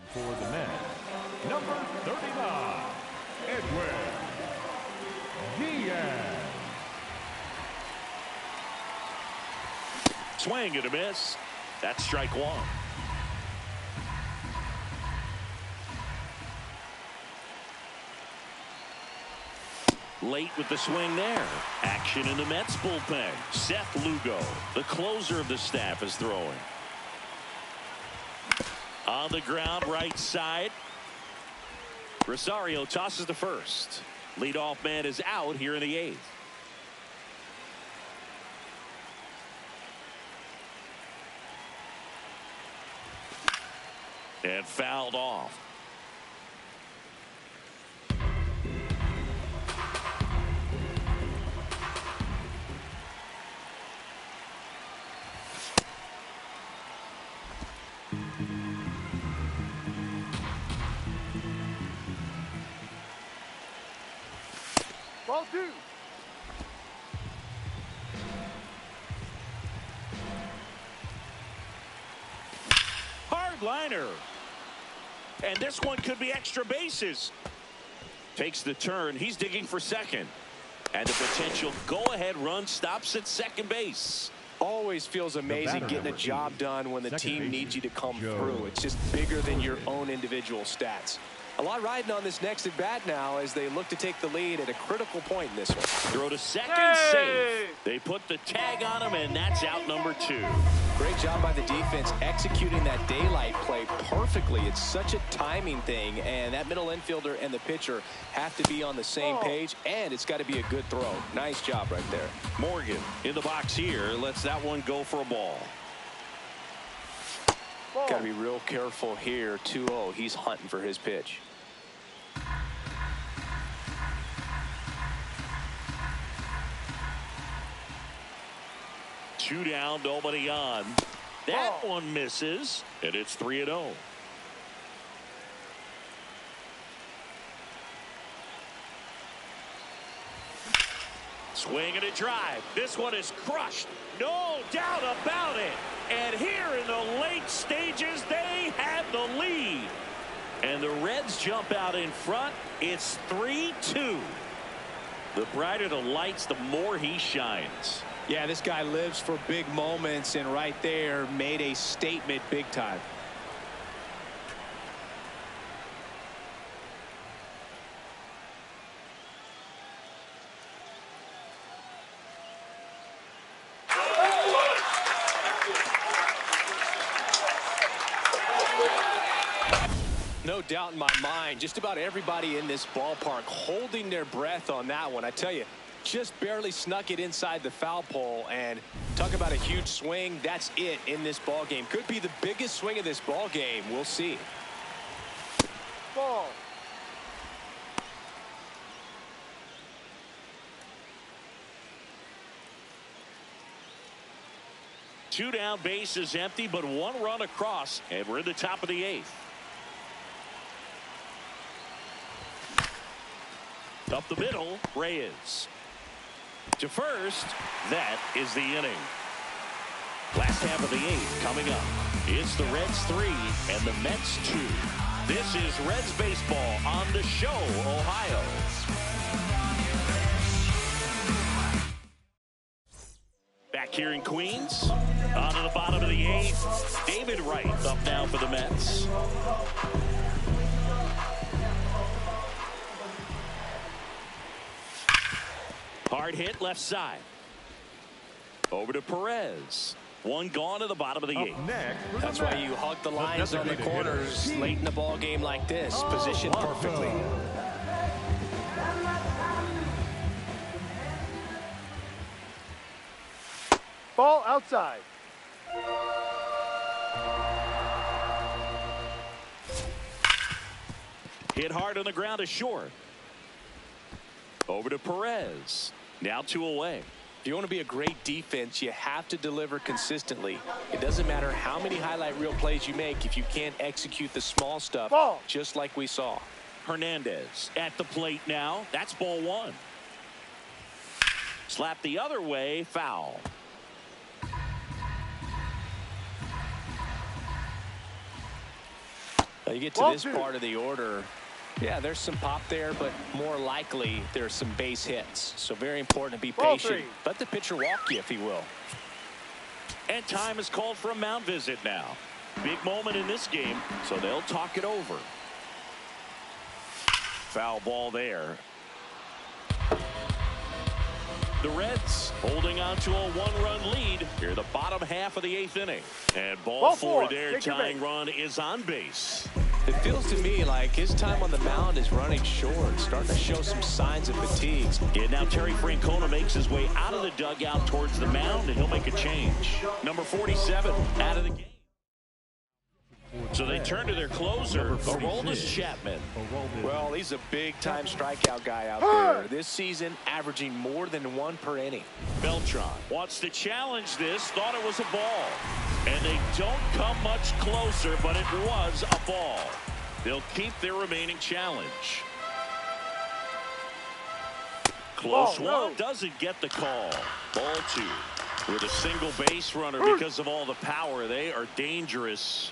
For the Mets, number 39, Edwin Diaz. Swing and a miss. That's strike 1. Late with the swing there. Action in the Mets bullpen. Seth Lugo, the closer of the staff, is throwing. On the ground, right side. Rosario tosses to first. Leadoff man is out here in the 8th. And fouled off. Ball 2. Hard liner. And this one could be extra bases. Takes the turn. He's digging for second. And the potential go-ahead run stops at second base. Always feels amazing getting a job done when the team needs you to come through. It's just bigger than your own individual stats. A lot riding on this next at bat now as they look to take the lead at a critical point in this one. Throw to second, safe. They put the tag on him, and that's out number 2. Great job by the defense executing that daylight play perfectly. It's such a timing thing, and that middle infielder and the pitcher have to be on the same page, and it's got to be a good throw. Nice job right there. Morgan in the box here lets that one go for a ball. Got to be real careful here. 2-0. He's hunting for his pitch. Two down, nobody on. That one misses, and it's 3-0. Swing and a drive. This one is crushed. No doubt about it. And here in the late stages, they have the lead. And the Reds jump out in front. It's 3-2. The brighter the lights, the more he shines. Yeah, this guy lives for big moments, and right there made a statement big time. No doubt in my mind, just about everybody in this ballpark holding their breath on that one. I tell you, just barely snuck it inside the foul pole, and talk about a huge swing. That's it in this ball game. Could be the biggest swing of this ball game. We'll see. Ball. Two down, base is empty, but one run across, and we're in the top of the 8th. Up the middle, Reyes. To first, that is the inning. Last half of the 8th coming up. It's the Reds 3 and the Mets 2. This is Reds baseball on the Show, Ohio. Back here in Queens, on to the bottom of the 8th. David Wright up now for the Mets. Hard hit left side. Over to Perez. One gone to the bottom of the 8th. That's why you hug the lines on the corners late in the ball game like this. Positioned perfectly. Ball outside. Hit hard on the ground to short. Over to Perez. Now 2 away. If you want to be a great defense, you have to deliver consistently. It doesn't matter how many highlight reel plays you make if you can't execute the small stuff, just like we saw. Hernandez at the plate now. That's ball 1. Slap the other way, foul. Now you get to this part of the order. Yeah, there's some pop there, but more likely there's some base hits. So very important to be patient. Let the pitcher walk you if he will. And time is called for a mound visit now. Big moment in this game, so they'll talk it over. Foul ball there. The Reds holding on to a one-run lead here, the bottom half of the 8th inning. And ball four there, tying run is on base. It feels to me like his time on the mound is running short, starting to show some signs of fatigue. And now Terry Francona makes his way out of the dugout towards the mound, and he'll make a change. Number 47 out of the game. So they turn to their closer, Aroldis Chapman. Well, he's a big-time strikeout guy out there. This season, averaging more than 1 per inning. Beltran wants to challenge this, thought it was a ball. And they don't come much closer, but it was a ball. They'll keep their remaining challenge. Close one, doesn't get the call. Ball 2. With a single base runner because of all the power, they are dangerous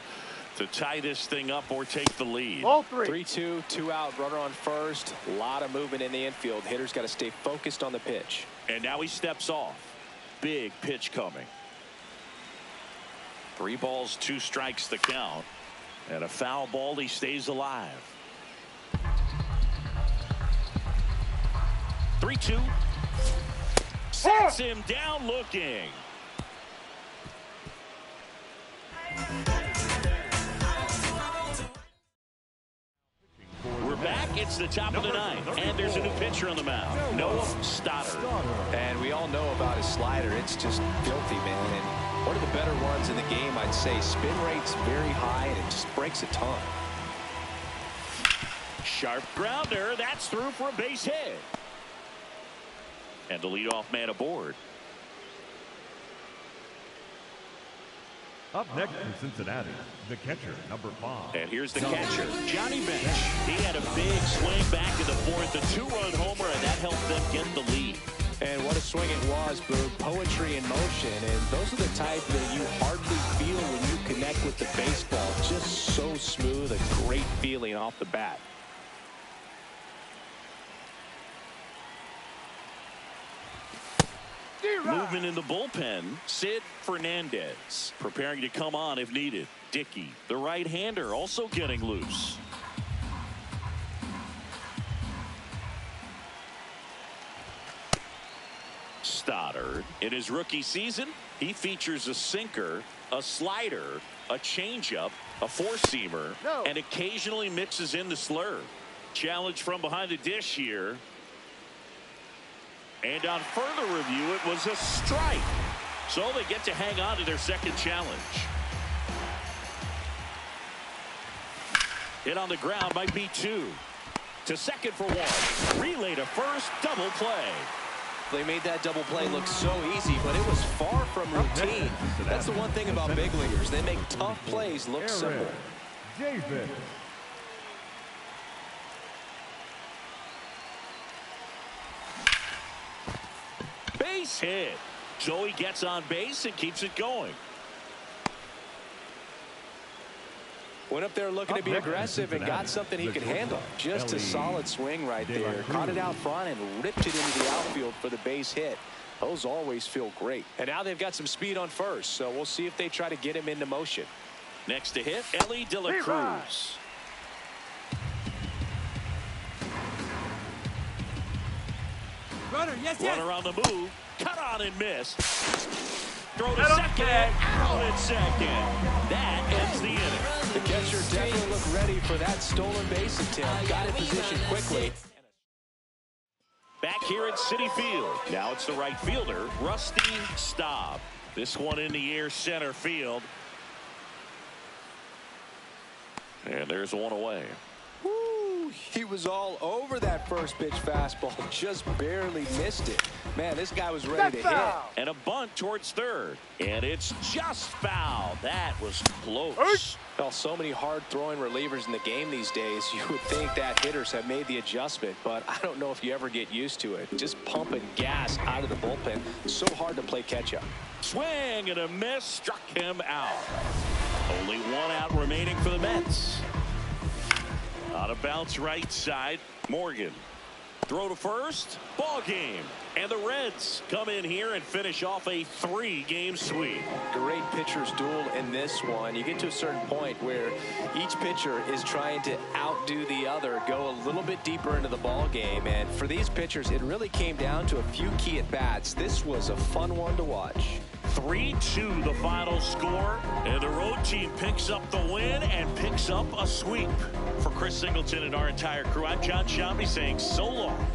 to tie this thing up or take the lead. Ball 3. 3-2, 2 out, runner on first. A lot of movement in the infield. Hitter's got to stay focused on the pitch. And now he steps off. Big pitch coming. 3 balls, 2 strikes the count. And a foul ball, he stays alive. 3-2. Sets him down looking. We're back. It's the top of the 9th. And there's a new pitcher on the mound. Noah Stoddard. And we all know about his slider. It's just filthy, man. And one of the better ones in the game, I'd say. Spin rate's very high, and it just breaks a ton. Sharp grounder. That's through for a base hit. And the leadoff man aboard. Up next for Cincinnati, the catcher, number 5. And here's the catcher, Johnny Bench. He had a big swing back in the 4th, a 2-run homer, and that helped them get the lead. And what a swing it was, Boog. Poetry in motion. And those are the type that you hardly feel when you connect with the baseball. Just so smooth, a great feeling off the bat. Movement in the bullpen, Sid Fernandez preparing to come on if needed. Dickey, the right-hander, also getting loose. Stoddard, in his rookie season, he features a sinker, a slider, a changeup, a four-seamer, and occasionally mixes in the slurve. Challenge from behind the dish here. And on further review, it was a strike. So they get to hang on to their second challenge. Hit on the ground might be 2. To second for 1. Relay to first, double play. They made that double play look so easy, but it was far from routine. That's the one thing about big leaguers. They make tough plays look simple. Davis. Base hit. So he gets on base and keeps it going. Went up there looking to be aggressive and got something he could handle. Just a solid swing right there. Caught it out front and ripped it into the outfield for the base hit. Those always feel great. And now they've got some speed on first, so we'll see if they try to get him into motion. Next to hit, Ellie De La Cruz. Runner on the move. Cut on and miss. Throw to second. Out at second. That ends the inning. The catcher definitely looked ready for that stolen base attempt. Got in position quickly. Back here at Citi Field. Now it's the right fielder, Rusty Staub. This one in the air center field. And there's one away. Woo, he was all over that first pitch fastball. Just barely missed it. Man, this guy was ready to hit. And a bunt towards third. And it's just foul. That was close. Well, so many hard-throwing relievers in the game these days. You would think that hitters have made the adjustment, but I don't know if you ever get used to it. Just pumping gas out of the bullpen. So hard to play catch-up. Swing and a miss. Struck him out. Only 1 out remaining for the Mets. Out of bounds right side. Morgan. Throw to first. Ball game. And the Reds come in here and finish off a 3-game sweep. Great pitcher's duel in this one. You get to a certain point where each pitcher is trying to outdo the other, go a little bit deeper into the ball game. And for these pitchers, it really came down to a few key at-bats. This was a fun one to watch. 3-2 the final score, and the road team picks up the win and picks up a sweep. For Chris Singleton and our entire crew, I'm John Shambi saying so long.